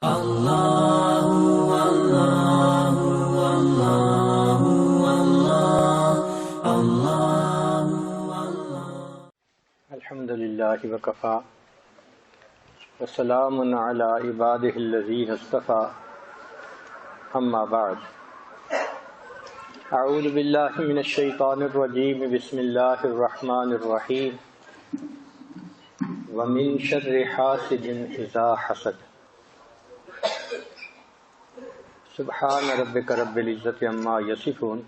الحمدللہ وکفا وسلام علی عبادہ الذین اصطفی اما بعد اعوذ باللہ من الشیطان الرجیم بسم اللہ الرحمن الرحیم ومن شر حاسد اذا حسد سبحان ربک رب العزۃ عما یصفون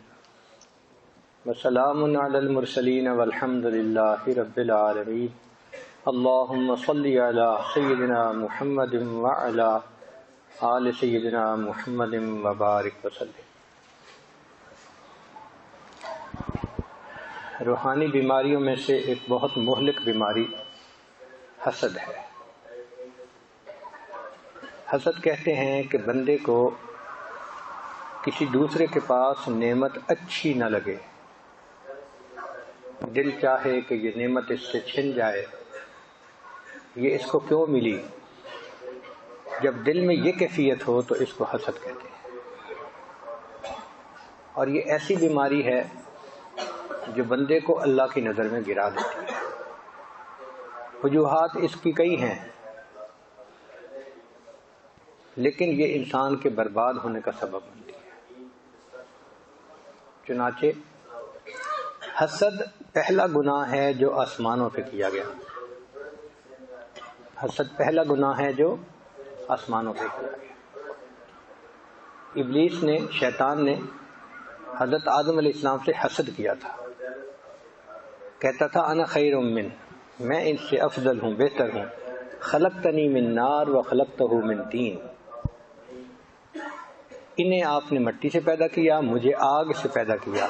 وسلام علی المرسلین والحمد للہ رب العالمین اللہم صلی علی سیدنا محمد وعلی آل سیدنا محمد وبارک وسلم۔ روحانی بیماریوں میں سے ایک بہت مہلک بیماری حسد ہے۔ حسد کہتے ہیں کہ بندے کو کسی دوسرے کے پاس نعمت اچھی نہ لگے، دل چاہے کہ یہ نعمت اس سے چھن جائے، یہ اس کو کیوں ملی؟ جب دل میں یہ کیفیت ہو تو اس کو حسد کہتے ہیں۔ اور یہ ایسی بیماری ہے جو بندے کو اللہ کی نظر میں گرا دیتی ہے۔ وجوہات اس کی کئی ہیں، لیکن یہ انسان کے برباد ہونے کا سبب بنتی ہے۔ چنانچہ حسد پہلا گناہ ہے جو آسمانوں پہ کیا گیا۔ حسد پہلا گناہ ہے جو آسمانوں پہ کیا گیا۔ ابلیس نے، شیطان نے حضرت آدم علیہ السلام سے حسد کیا تھا، کہتا تھا انا خیر من، میں ان سے افضل ہوں، بہتر ہوں، خلقتنی من نار و خلقتہ من طین، انہیں آپ نے مٹی سے پیدا کیا، مجھے آگ سے پیدا کیا،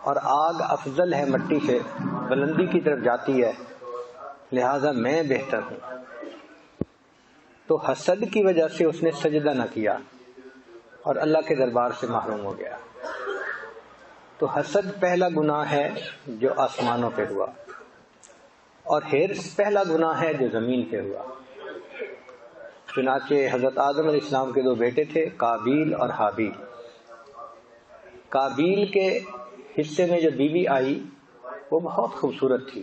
اور آگ افضل ہے مٹی سے، بلندی کی طرف جاتی ہے، لہذا میں بہتر ہوں۔ تو حسد کی وجہ سے اس نے سجدہ نہ کیا اور اللہ کے دربار سے محروم ہو گیا۔ تو حسد پہلا گناہ ہے جو آسمانوں پہ ہوا، اور حرص پہلا گناہ ہے جو زمین پہ ہوا۔ چنانچہ حضرت آدم علیہ السلام کے دو بیٹے تھے، قابیل اور حابیل۔ قابیل کے حصے میں جو بیوی آئی وہ بہت خوبصورت تھی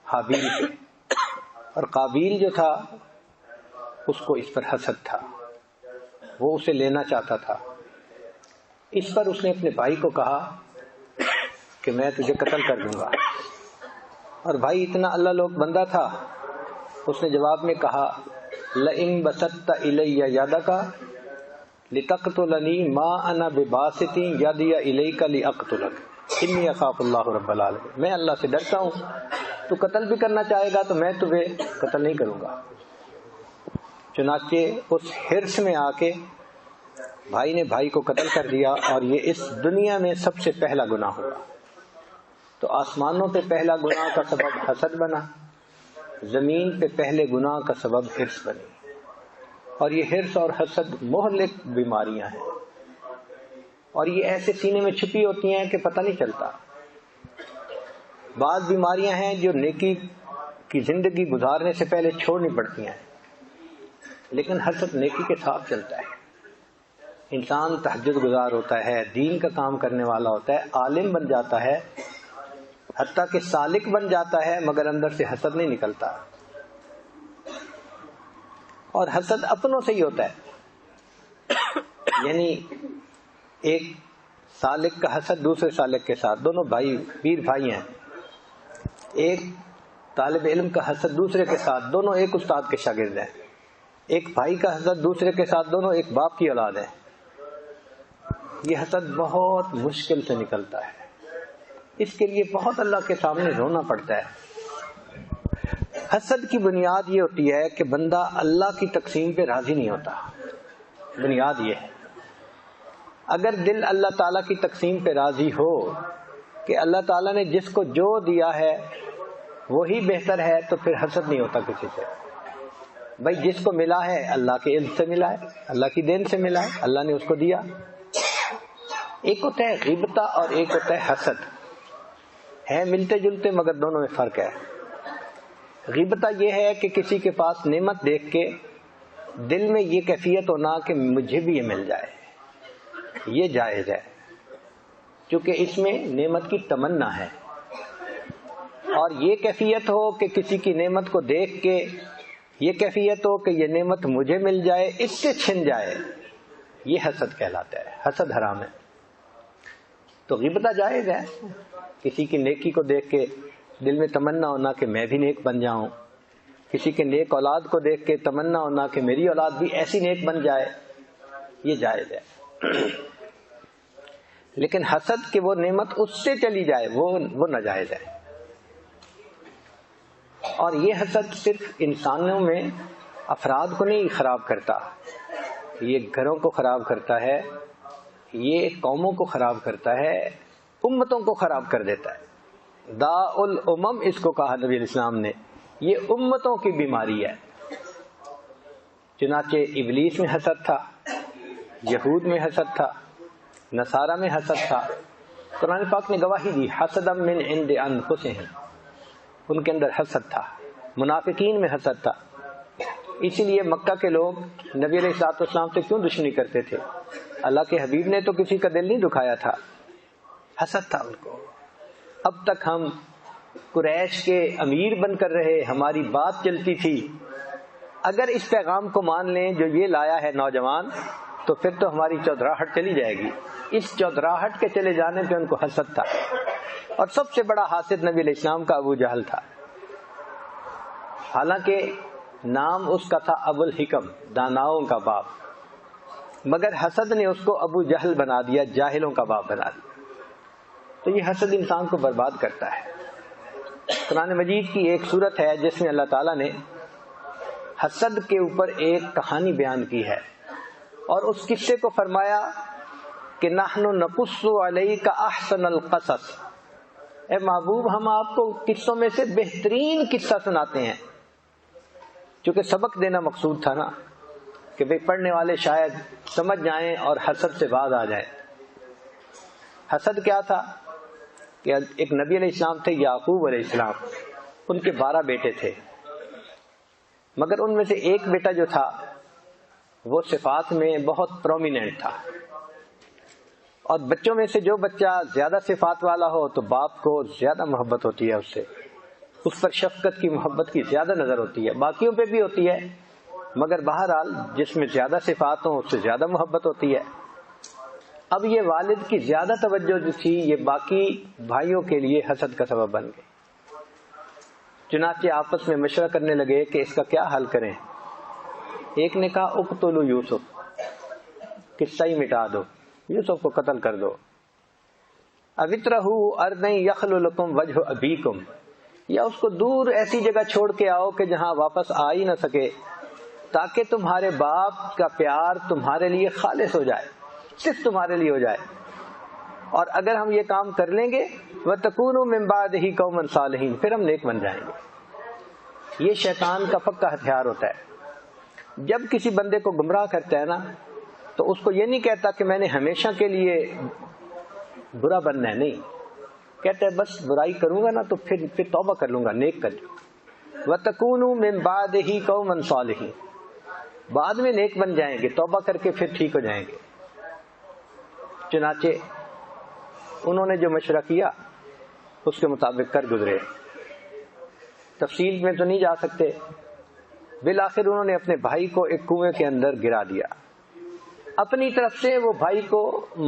حابیل سے، اور قابیل جو تھا اس کو اس پر حسد تھا، وہ اسے لینا چاہتا تھا۔ اس پر اس نے اپنے بھائی کو کہا کہ میں تجھے قتل کر دوں گا، اور بھائی اتنا اللہ لوگ بندہ تھا، اس نے جواب میں کہا لئن بسطت الی یدک لتقتلنی ما انا بباسط یدی الیک لاقتلک انی اخاف اللہ رب العالمین، میں اللہ سے ڈرتا ہوں، تو قتل بھی کرنا چاہے گا تو میں تمہیں قتل نہیں کروں گا۔ چنانچہ اس حرص میں آ کے بھائی نے بھائی کو قتل کر دیا، اور یہ اس دنیا میں سب سے پہلا گناہ ہوا۔ تو آسمانوں پہ پہلا گناہ کا سبب حسد بنا، زمین پہ پہلے گناہ کا سبب حرص بنی، اور یہ حرص اور حسد مہلک بیماریاں ہیں، اور یہ ایسے سینے میں چھپی ہوتی ہیں کہ پتہ نہیں چلتا۔ بعض بیماریاں ہیں جو نیکی کی زندگی گزارنے سے پہلے چھوڑنی پڑتی ہیں، لیکن حسد نیکی کے ساتھ چلتا ہے۔ انسان تہجد گزار ہوتا ہے، دین کا کام کرنے والا ہوتا ہے، عالم بن جاتا ہے، حتیٰ کہ سالک بن جاتا ہے، مگر اندر سے حسد نہیں نکلتا۔ اور حسد اپنوں سے ہی ہوتا ہے، یعنی ایک سالک کا حسد دوسرے سالک کے ساتھ، دونوں بھائی پیر بھائی ہیں، ایک طالب علم کا حسد دوسرے کے ساتھ، دونوں ایک استاد کے شاگرد ہیں، ایک بھائی کا حسد دوسرے کے ساتھ، دونوں ایک باپ کی اولاد ہیں۔ یہ حسد بہت مشکل سے نکلتا ہے، اس کے لیے بہت اللہ کے سامنے رونا پڑتا ہے۔ حسد کی بنیاد یہ ہوتی ہے کہ بندہ اللہ کی تقسیم پہ راضی نہیں ہوتا، بنیاد یہ ہے۔ اگر دل اللہ تعالیٰ کی تقسیم پہ راضی ہو کہ اللہ تعالیٰ نے جس کو جو دیا ہے وہی بہتر ہے، تو پھر حسد نہیں ہوتا کسی سے۔ بھائی جس کو ملا ہے اللہ کے علم سے ملا ہے، اللہ کی دین سے ملا ہے، اللہ نے اس کو دیا۔ ایک ہوتا ہے غیبتہ اور ایک ہوتا ہے حسد، ہیں ملتے جلتے مگر دونوں میں فرق ہے۔ غیبتہ یہ ہے کہ کسی کے پاس نعمت دیکھ کے دل میں یہ کیفیت ہونا کہ مجھے بھی یہ مل جائے، یہ جائز ہے، چونکہ اس میں نعمت کی تمنا ہے۔ اور یہ کیفیت ہو کہ کسی کی نعمت کو دیکھ کے یہ کیفیت ہو کہ یہ نعمت مجھے مل جائے، اس سے چھن جائے، یہ حسد کہلاتا ہے۔ حسد حرام ہے۔ تو غیبت جائز ہے، کسی کی نیکی کو دیکھ کے دل میں تمنا ہونا کہ میں بھی نیک بن جاؤں، کسی کے نیک اولاد کو دیکھ کے تمنا ہونا کہ میری اولاد بھی ایسی نیک بن جائے، یہ جائز ہے۔ لیکن حسد کہ وہ نعمت اس سے چلی جائے، وہ ناجائز ہے۔ اور یہ حسد صرف انسانوں میں افراد کو نہیں خراب کرتا، یہ گھروں کو خراب کرتا ہے، یہ قوموں کو خراب کرتا ہے، امتوں کو خراب کر دیتا ہے۔ داء الامم اس کو کہا نبی علیہ السلام نے، یہ امتوں کی بیماری ہے۔ چنانچہ ابلیس میں حسد تھا، یہود میں حسد تھا، نصارہ میں حسد تھا۔ قرآن پاک نے گواہی دی، حسدا من عند انفسہم، ان کے اندر حسد تھا۔ منافقین میں حسد تھا۔ اسی لیے مکہ کے لوگ نبی علیہ الصلوۃ والسلام سے کیوں دشمنی کرتے تھے؟ اللہ کے حبیب نے تو کسی کا دل نہیں دکھایا تھا، حسد تھا ان کو۔ اب تک ہم قریش کے امیر بن کر رہے، ہماری بات چلتی تھی، اگر اس پیغام کو مان لیں جو یہ لایا ہے نوجوان، تو پھر تو ہماری چودراہٹ چلی جائے گی۔ اس چودراہٹ کے چلے جانے پہ ان کو حسد تھا۔ اور سب سے بڑا حاسد نبی علیہ السلام کا ابو جہل تھا، حالانکہ نام اس کا تھا ابو الحکم، داناؤں کا باپ، مگر حسد نے اس کو ابو جہل بنا دیا، جاہلوں کا باپ بنا دیا۔ تو یہ حسد انسان کو برباد کرتا ہے۔ قرآن مجید کی ایک سورت ہے جس میں اللہ تعالیٰ نے حسد کے اوپر ایک کہانی بیان کی ہے، اور اس قصے کو فرمایا کہ نحن نقص علیک احسن القصص، اے محبوب ہم آپ کو قصوں میں سے بہترین قصہ سناتے ہیں۔ چونکہ سبق دینا مقصود تھا نا، کہ بھئی پڑھنے والے شاید سمجھ جائیں اور حسد سے باز آ جائیں۔ حسد کیا تھا کہ ایک نبی علیہ السلام تھے، یعقوب علیہ السلام، ان کے 12 بیٹے تھے، مگر ان میں سے ایک بیٹا جو تھا وہ صفات میں بہت پرومیننٹ تھا، اور بچوں میں سے جو بچہ زیادہ صفات والا ہو تو باپ کو زیادہ محبت ہوتی ہے اس سے، اس پر شفقت کی، محبت کی زیادہ نظر ہوتی ہے، باقیوں پہ بھی ہوتی ہے، مگر بہرحال جس میں زیادہ صفات ہوں اس سے زیادہ محبت ہوتی ہے۔ اب یہ والد کی زیادہ توجہ جو تھی یہ باقی بھائیوں کے لیے حسد کا سبب بن گئی۔ چنانچہ آپس میں مشورہ کرنے لگے کہ اس کا کیا حل کریں۔ ایک نے کہا اقتلوا یوسف، قصہ ہی مٹا دو، یوسف کو قتل کر دو۔ اوِترہوا ارضا یخل لکم وجہ ابیکم، یا اس کو دور ایسی جگہ چھوڑ کے آؤ کہ جہاں واپس آ ہی نہ سکے، تاکہ تمہارے باپ کا پیار تمہارے لیے خالص ہو جائے، صرف تمہارے لیے ہو جائے۔ اور اگر ہم یہ کام کر لیں گے وَتَكُونُوا مِن بَعْدِهِ قَوْمًا صَالِحِينَ، پھر ہم نیک بن جائیں گے۔ یہ شیطان کا پکا ہتھیار ہوتا ہے۔ جب کسی بندے کو گمراہ کرتا ہے نا تو اس کو یہ نہیں کہتا کہ میں نے ہمیشہ کے لیے برا بننا ہے، نہیں کہتا ہے بس برائی کروں گا نا تو پھر توبہ کر لوں گا، نیک کر لوں گا۔ وَتَكُونُوا مِن بَعْدِهِ قَوْمًا صَالِحِينَ، بعد میں نیک بن جائیں گے، توبہ کر کے پھر ٹھیک ہو جائیں گے۔ چنانچہ انہوں نے جو مشورہ کیا اس کے مطابق کر گزرے۔ تفصیل میں تو نہیں جا سکتے۔ بالآخر انہوں نے اپنے بھائی کو ایک کنویں کے اندر گرا دیا۔ اپنی طرف سے وہ بھائی کو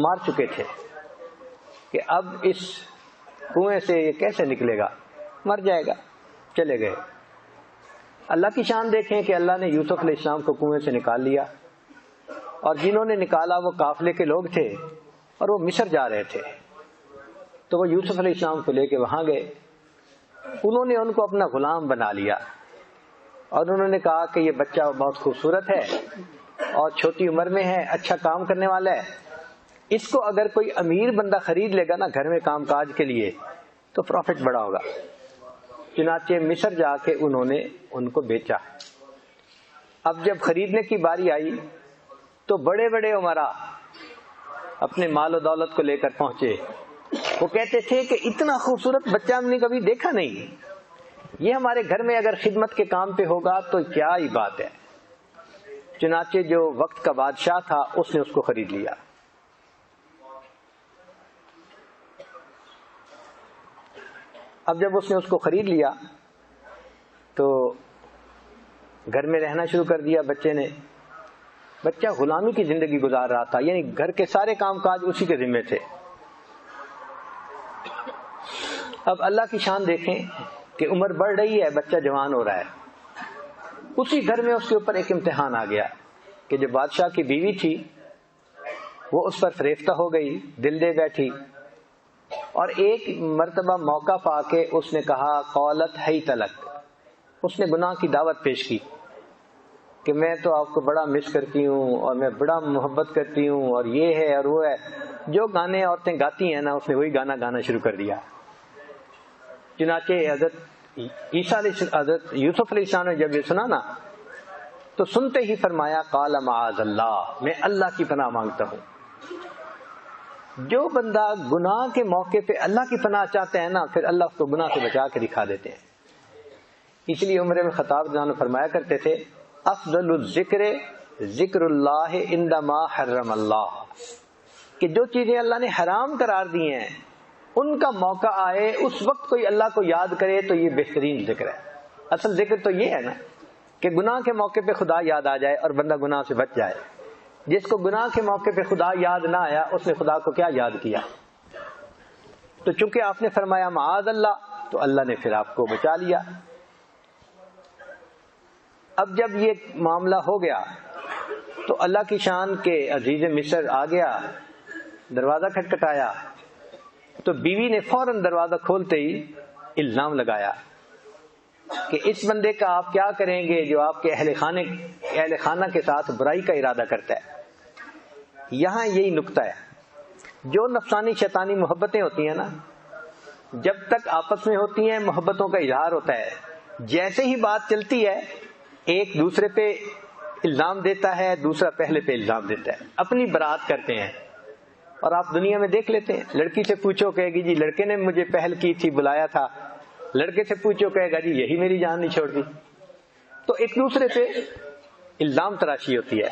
مار چکے تھے کہ اب اس کنویں سے یہ کیسے نکلے گا، مر جائے گا، چلے گئے۔ اللہ کی شان دیکھیں کہ اللہ نے یوسف علیہ السلام کو کنویں سے نکال لیا، اور جنہوں نے نکالا وہ قافلے کے لوگ تھے اور وہ مصر جا رہے تھے، تو وہ یوسف علیہ السلام کو لے کے وہاں گئے۔ انہوں نے ان کو اپنا غلام بنا لیا، اور انہوں نے کہا کہ یہ بچہ بہت خوبصورت ہے اور چھوٹی عمر میں ہے، اچھا کام کرنے والا ہے، اس کو اگر کوئی امیر بندہ خرید لے گا نا گھر میں کام کاج کے لیے تو پروفٹ بڑا ہوگا۔ چنانچہ مصر جا کے انہوں نے ان کو بیچا۔ اب جب خریدنے کی باری آئی تو بڑے بڑے عمراء اپنے مال و دولت کو لے کر پہنچے۔ وہ کہتے تھے کہ اتنا خوبصورت بچہ ہم نے کبھی دیکھا نہیں، یہ ہمارے گھر میں اگر خدمت کے کام پہ ہوگا تو کیا ہی بات ہے۔ چنانچہ جو وقت کا بادشاہ تھا اس نے اس کو خرید لیا۔ اب جب اس نے اس کو خرید لیا تو گھر میں رہنا شروع کر دیا بچے نے۔ بچہ غلامی کی زندگی گزار رہا تھا، یعنی گھر کے سارے کام کاج اسی کے ذمے تھے۔ اب اللہ کی شان دیکھیں کہ عمر بڑھ رہی ہے، بچہ جوان ہو رہا ہے۔ اسی گھر میں اس کے اوپر ایک امتحان آ گیا کہ جو بادشاہ کی بیوی تھی وہ اس پر فریفتہ ہو گئی، دل دے بیٹھی، اور ایک مرتبہ موقع پا کے اس نے کہا قالت حیت لک، اس نے گناہ کی دعوت پیش کی کہ میں تو آپ کو بڑا مس کرتی ہوں اور میں بڑا محبت کرتی ہوں اور یہ ہے اور وہ ہے۔ جو گانے عورتیں گاتی ہیں نا، اس نے وہی گانا گانا شروع کر دیا۔ چنانچہ حضرت یوسف علیہ السلام نے جب یہ سنا نا تو سنتے ہی فرمایا قال معاذ اللہ، میں اللہ کی پناہ مانگتا ہوں۔ جو بندہ گناہ کے موقع پہ اللہ کی پناہ چاہتے ہیں نا، پھر اللہ اس کو گناہ سے بچا کے دکھا دیتے ہیں۔ اس لیے عمر بن خطاب رضی اللہ عنہ فرمایا کرتے تھے افضل الذکر ذکر اللہ عندما حرم اللہ، کہ جو چیزیں اللہ نے حرام قرار دی ہیں ان کا موقع آئے اس وقت کوئی اللہ کو یاد کرے تو یہ بہترین ذکر ہے۔ اصل ذکر تو یہ ہے نا کہ گناہ کے موقع پہ خدا یاد آ جائے اور بندہ گناہ سے بچ جائے۔ جس کو گناہ کے موقع پہ خدا یاد نہ آیا اس نے خدا کو کیا یاد کیا؟ تو چونکہ آپ نے فرمایا معاذ اللہ تو اللہ نے پھر آپ کو بچا لیا۔ اب جب یہ معاملہ ہو گیا تو اللہ کی شان کے عزیز مصر آ گیا، دروازہ کھٹکھٹایا تو بیوی نے فوراً دروازہ کھولتے ہی الزام لگایا کہ اس بندے کا آپ کیا کریں گے جو آپ کے اہل خانہ کے ساتھ برائی کا ارادہ کرتا ہے۔ یہاں یہی نقطہ ہے، جو نفسانی شیطانی محبتیں ہوتی ہیں نا، جب تک آپس میں ہوتی ہیں محبتوں کا اظہار ہوتا ہے، جیسے ہی بات چلتی ہے ایک دوسرے پہ الزام دیتا ہے، دوسرا پہلے پہ الزام دیتا ہے، اپنی برات کرتے ہیں۔ اور آپ دنیا میں دیکھ لیتے ہیں، لڑکی سے پوچھو کہے گی جی لڑکے نے مجھے پہل کی تھی، بلایا تھا، لڑکے سے پوچھو کہے گا جی یہی میری جان نہیں چھوڑ دی۔ تو ایک دوسرے پہ الزام تراشی ہوتی ہے۔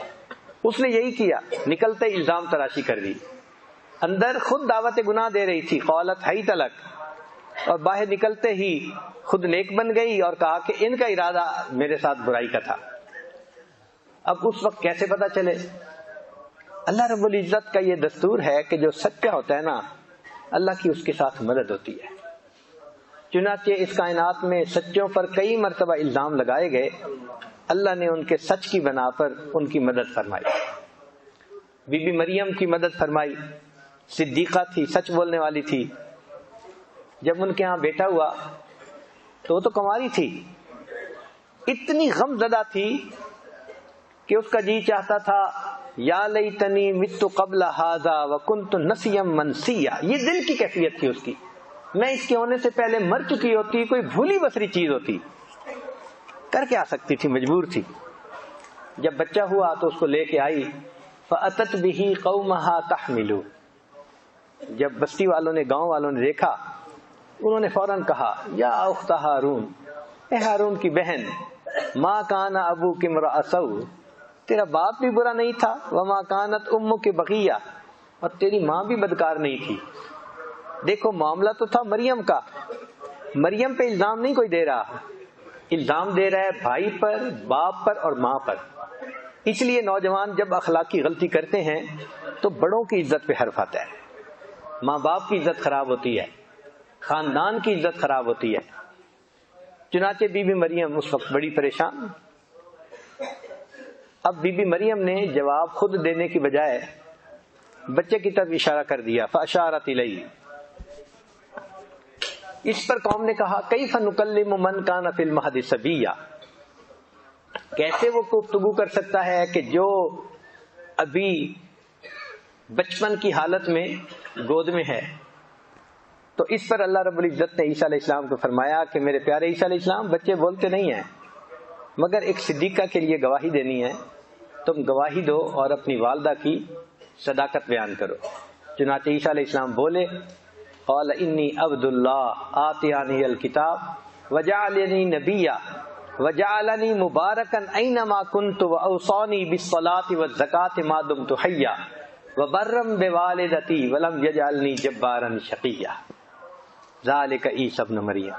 اس نے یہی کیا، نکلتے الزام تراشی کر دی، اندر خود دعوت گناہ دے رہی تھی قالت حیت لک، اور باہر نکلتے ہی خود نیک بن گئی اور کہا کہ ان کا ارادہ میرے ساتھ برائی کا تھا۔ اب اس وقت کیسے پتا چلے؟ اللہ رب العزت کا یہ دستور ہے کہ جو سچا ہوتا ہے نا، اللہ کی اس کے ساتھ مدد ہوتی ہے۔ چنانچہ اس کائنات میں سچوں پر کئی مرتبہ الزام لگائے گئے، اللہ نے ان کے سچ کی بنا پر ان کی مدد فرمائی۔ بی بی مریم کی مدد فرمائی، صدیقہ تھی، سچ بولنے والی تھی۔ جب ان کے ہاں بیٹا ہوا تو وہ تو کنواری تھی، اتنی غم زدہ تھی کہ اس کا جی چاہتا تھا یا لیتنی مت قبل ھذا وکنت نسیا منسیا۔ یہ دل کی کیفیت تھی اس کی، میں اس کے ہونے سے پہلے مر چکی ہوتی، کوئی بھولی بسری چیز ہوتی، کر کے آ سکتی تھی، مجبور تھی۔ جب بچہ ہوا تو اس کو لے کے آئی، فأتت به قومها تحمل، جب بستی والوں نے، گاؤں والوں نے دیکھا، انہوں نے فوراً کہا یا اخت ہارون، اے ہارون کی بہن، ما کان ابوک امرأ سوء، تیرا باپ بھی برا نہیں تھا، وما کانت امک بغیہ، اور تیری ماں بھی بدکار نہیں تھی۔ دیکھو معاملہ تو تھا مریم کا، مریم پہ الزام نہیں کوئی دے رہا، الزام دے رہا ہے بھائی پر، باپ پر اور ماں پر۔ اس لیے نوجوان جب اخلاقی غلطی کرتے ہیں تو بڑوں کی عزت پہ حرف آتا ہے، ماں باپ کی عزت خراب ہوتی ہے، خاندان کی عزت خراب ہوتی ہے۔ چنانچہ بی بی مریم اس وقت بڑی پریشان۔ اب بی بی مریم نے جواب خود دینے کی بجائے بچے کی طرف اشارہ کر دیا، فاشارت الیہ۔ اس پر قوم نے کہا کیف نکلم من کان فی المہد صبیا، کیسے وہ گفتگو کر سکتا ہے کہ جو ابھی بچپن کی حالت میں گود میں ہے۔ تو اس پر اللہ رب العزت نے عیسیٰ علیہ السلام کو فرمایا کہ میرے پیارے عیسیٰ علیہ السلام، بچے بولتے نہیں ہیں، مگر ایک صدیقہ کے لیے گواہی دینی ہے، تم گواہی دو اور اپنی والدہ کی صداقت بیان کرو۔ چنانچہ عیسیٰ علیہ السلام بولے قال انی عبد اللہ آتیانی الکتاب وجعلنی نبیا وجعلنی مبارکا اینما کنت واوصانی بالصلاۃ والزکاۃ ما دمت حیا وبرا بوالدتی ولم یجعلنی جبارا شقیا ذالک عیسی ابن مریم۔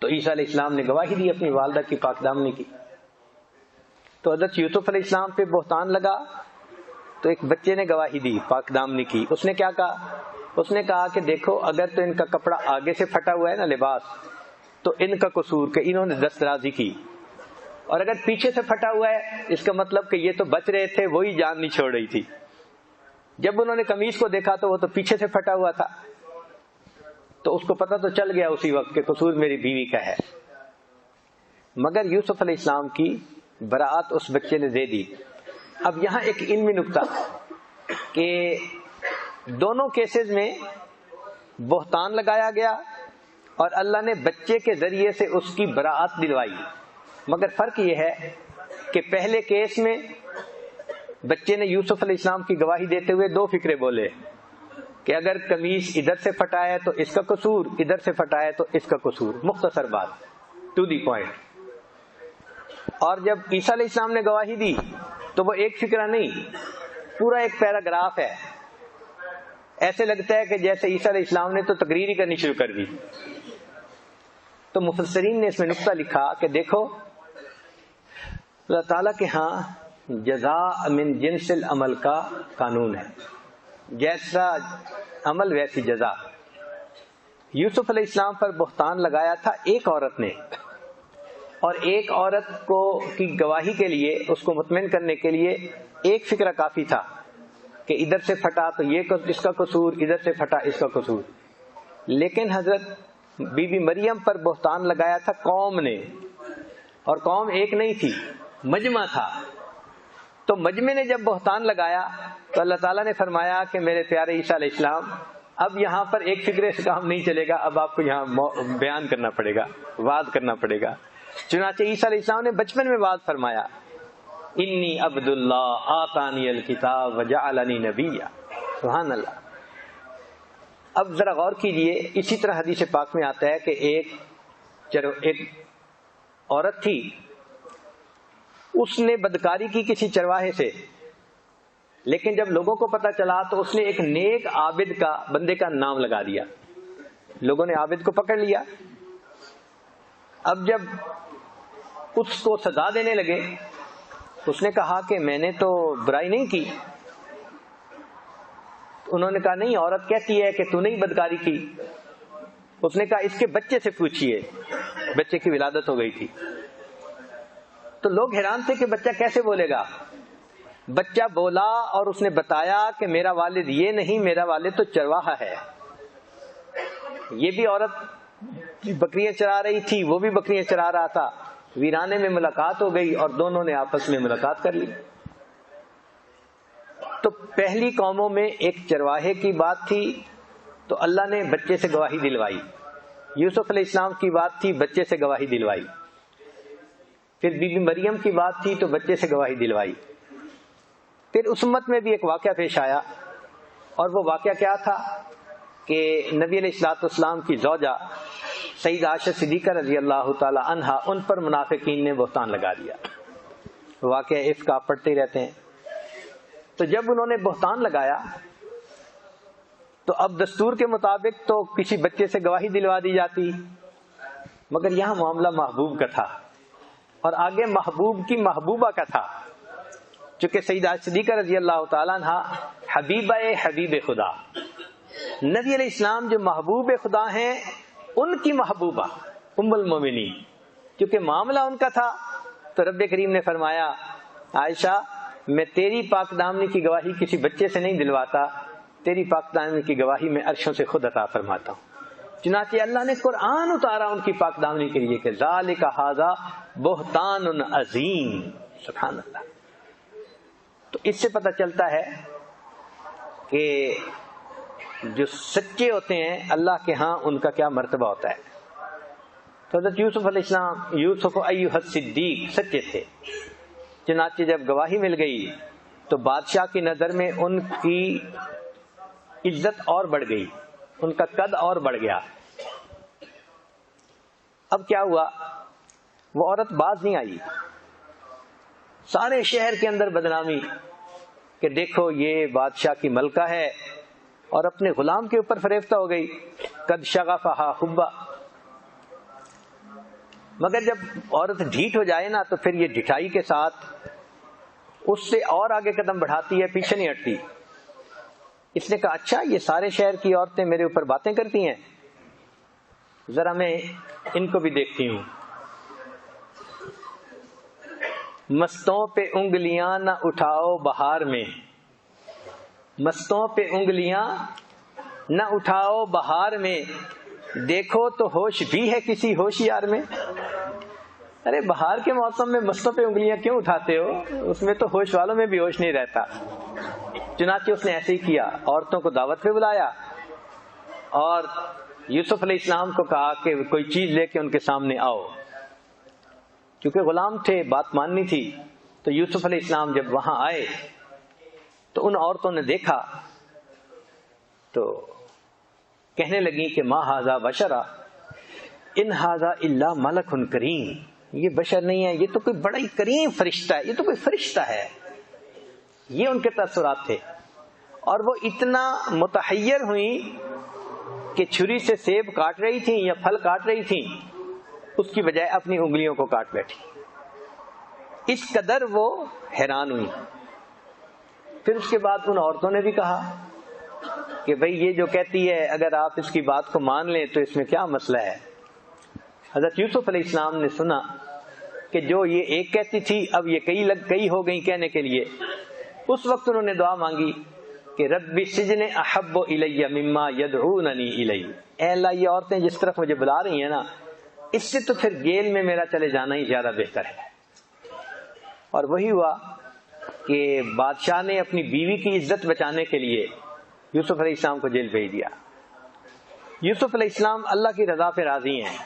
تو عیسیٰ علیہ السلام نے گواہی دی اپنی والدہ کی پاک دامنی کی۔ تو حضرت یوسف علیہ السلام پہ بہتان لگا تو ایک بچے نے گواہی دی پاک دامنی کی۔ اس نے کیا کہا؟ اس نے کہا کہ دیکھو اگر تو ان کا کپڑا آگے سے پھٹا ہوا ہے نا لباس، تو ان کا قصور کہ انہوں نے دست درازی کی، اور اگر پیچھے سے پھٹا ہوا ہے اس کا مطلب کہ یہ تو بچ رہے تھے، وہی جان نہیں چھوڑ رہی تھی۔ جب انہوں نے قمیص کو دیکھا تو وہ تو پیچھے سے پھٹا ہوا تھا، تو اس کو پتہ تو چل گیا اسی وقت کہ قصور میری بیوی کا ہے۔ مگر یوسف علیہ السلام کی براعت اس بچے نے دے دی۔ اب یہاں ایک علمی نکتہ کہ دونوں کیسز میں بہتان لگایا گیا اور اللہ نے بچے کے ذریعے سے اس کی براعت دلوائی، مگر فرق یہ ہے کہ پہلے کیس میں بچے نے یوسف علیہ السلام کی گواہی دیتے ہوئے دو فکرے بولے کہ اگر قمیص ادھر سے پھٹا ہے تو اس کا قصور، ادھر سے پھٹا ہے تو اس کا قصور، مختصر بات، ٹو دی پوائنٹ۔ اور جب عیسیٰ علیہ السلام نے گواہی دی تو وہ ایک فکرہ نہیں، پورا ایک پیراگراف ہے، ایسے لگتا ہے کہ جیسے عیسیٰ علیہ السلام نے تو تقریر ہی کرنی شروع کر دی۔ تو مفسرین نے اس میں نکتہ لکھا کہ دیکھو اللہ تعالیٰ کے ہاں جزاء من جنس العمل کا قانون ہے، جیسا عمل ویسی جزا۔ یوسف علیہ السلام پر بہتان لگایا تھا ایک عورت نے، اور ایک عورت کو کی گواہی کے لیے، اس کو مطمئن کرنے کے لیے ایک فکرہ کافی تھا کہ ادھر سے پھٹا تو یہ اس کا قصور، ادھر سے پھٹا اس کا قصور۔ لیکن حضرت بی بی مریم پر بہتان لگایا تھا قوم نے، اور قوم ایک نہیں تھی، مجمع تھا۔ تو مجمع نے جب بہتان لگایا تو اللہ تعالیٰ نے فرمایا کہ میرے پیارے عیسیٰ علیہ السلام اب یہاں پر ایک فکرے سے کام نہیں چلے گا، اب آپ کو یہاں بیان کرنا پڑے گا، وعظ کرنا پڑے گا۔ چنانچہ عیسیٰ علیہ السلام نے بچپن میں وعظ فرمایا، انی عبد اللہ آتانی الکتاب وجعلنی نبیا، سبحان اللہ۔ اب ذرا غور کیجئے، اسی طرح حدیث پاک میں آتا ہے کہ ایک عورت تھی، اس نے بدکاری کی کسی چرواہے سے، لیکن جب لوگوں کو پتا چلا تو اس نے ایک نیک عابد کا بندے کا نام لگا دیا، لوگوں نے عابد کو پکڑ لیا۔ اب جب اس کو سزا دینے لگے، اس نے کہا کہ میں نے تو برائی نہیں کی۔ انہوں نے کہا نہیں، عورت کہتی ہے کہ تو نہیں بدکاری کی۔ اس نے کہا اس کے بچے سے پوچھئے، بچے کی ولادت ہو گئی تھی۔ تو لوگ حیران تھے کہ بچہ کیسے بولے گا۔ بچہ بولا اور اس نے بتایا کہ میرا والد یہ نہیں، میرا والد تو چرواہا ہے۔ یہ بھی عورت بکریاں چرا رہی تھی، وہ بھی بکریاں چرا رہا تھا۔ ویرانے میں ملاقات ہو گئی اور دونوں نے آپس میں ملاقات کر لی۔ تو پہلی قوموں میں ایک چرواہے کی بات تھی تو اللہ نے بچے سے گواہی دلوائی۔ یوسف علیہ السلام کی بات تھی، بچے سے گواہی دلوائی۔ پھر بی بی مریم کی بات تھی تو بچے سے گواہی دلوائی۔ پھر اس امت میں بھی ایک واقعہ پیش آیا، اور وہ واقعہ کیا تھا کہ نبی علیہ الصلوۃ والسلام کی زوجہ سیدہ عائشہ صدیقہ رضی اللہ تعالی عنہا، ان پر منافقین نے بہتان لگا دیا۔ واقعہ عفق آپ پڑھتے ہی رہتے ہیں۔ تو جب انہوں نے بہتان لگایا تو اب دستور کے مطابق تو کسی بچے سے گواہی دلوا دی جاتی، مگر یہاں معاملہ محبوب کا تھا، اور آگے محبوب کی محبوبہ کا تھا، چونکہ سیدہ صدیقہ رضی اللہ تعالیٰ عنہ حبیبہ حبیب خدا، نبی علیہ السلام جو محبوب خدا ہیں ان کی محبوبہ ام المومنین، کیونکہ معاملہ ان کا تھا تو رب کریم نے فرمایا عائشہ میں تیری پاک دامنی کی گواہی کسی بچے سے نہیں دلواتا، تیری پاک دامنی کی گواہی میں عرشوں سے خود عطا فرماتا ہوں۔ چنانچہ اللہ نے قرآن اتارا ان کی پاک دامنی کے لیے کہ ذالک ھذا بہتان عظیم، سبحان اللہ۔ تو اس سے پتہ چلتا ہے کہ جو سچے ہوتے ہیں اللہ کے ہاں ان کا کیا مرتبہ ہوتا ہے۔ تو حضرت یوسف علیہ السلام، یوسف ایھا الصدیق، سچے تھے۔ چنانچہ جب گواہی مل گئی تو بادشاہ کی نظر میں ان کی عزت اور بڑھ گئی، ان کا قد اور بڑھ گیا۔ اب کیا ہوا وہ عورت باز نہیں آئی. سارے شہر کے اندر بدنامی کہ دیکھو یہ بادشاہ کی ملکہ ہے اور اپنے غلام کے اوپر فریفتہ ہو گئی. قد شغفہا حبا. مگر جب عورت ڈھیٹ ہو جائے نا تو پھر یہ ڈھٹائی کے ساتھ اس سے اور آگے قدم بڑھاتی ہے, پیچھے نہیں ہٹتی. اس نے کہا اچھا یہ سارے شہر کی عورتیں میرے اوپر باتیں کرتی ہیں, ذرا میں ان کو بھی دیکھتی ہوں. مستوں پہ انگلیاں نہ اٹھاؤ بہار میں, مستوں پہ انگلیاں نہ اٹھاؤ بہار میں, دیکھو تو ہوش بھی ہے کسی ہوشیار میں. ارے بہار کے موسم میں مستوں پہ انگلیاں کیوں اٹھاتے ہو, اس میں تو ہوش والوں میں بھی ہوش نہیں رہتا. چنانچہ اس نے ایسے ہی کیا, عورتوں کو دعوت پہ بلایا اور یوسف علیہ السلام کو کہا کہ کوئی چیز لے کے ان کے سامنے آؤ. کیونکہ غلام تھے, بات ماننی تھی. تو یوسف علیہ السلام جب وہاں آئے تو ان عورتوں نے دیکھا تو کہنے لگی کہ ما ھذا بشرا ان ھذا الا ملک کریم. یہ بشر نہیں ہے, یہ تو کوئی بڑا ہی کریم فرشتہ ہے, یہ تو کوئی فرشتہ ہے. یہ ان کے تاثرات تھے. اور وہ اتنا متحیر ہوئیں کہ چھری سے سیب کاٹ رہی تھیں یا پھل کاٹ رہی تھیں, اس کی بجائے اپنی انگلیوں کو کاٹ بیٹھی. اس قدر وہ حیران ہوئی. پھر اس کے بعد ان عورتوں نے بھی کہا کہ بھئی یہ جو کہتی ہے اگر آپ اس کی بات کو مان لیں تو اس میں کیا مسئلہ ہے. حضرت یوسف علیہ السلام نے سنا کہ جو یہ ایک کہتی تھی اب یہ کئی ہو گئی کہنے کے لیے. اس وقت انہوں نے دعا مانگی کہ رب السجن احب الی مما یدعوننی الی. اے اللہ یہ عورتیں جس طرف مجھے بلا رہی ہیں نا, اس سے تو پھر جیل میں میرا چلے جانا ہی زیادہ بہتر ہے. اور وہی ہوا کہ بادشاہ نے اپنی بیوی کی عزت بچانے کے لیے یوسف علیہ السلام کو جیل بھیج دیا. یوسف علیہ السلام اللہ کی رضا پہ راضی ہیں,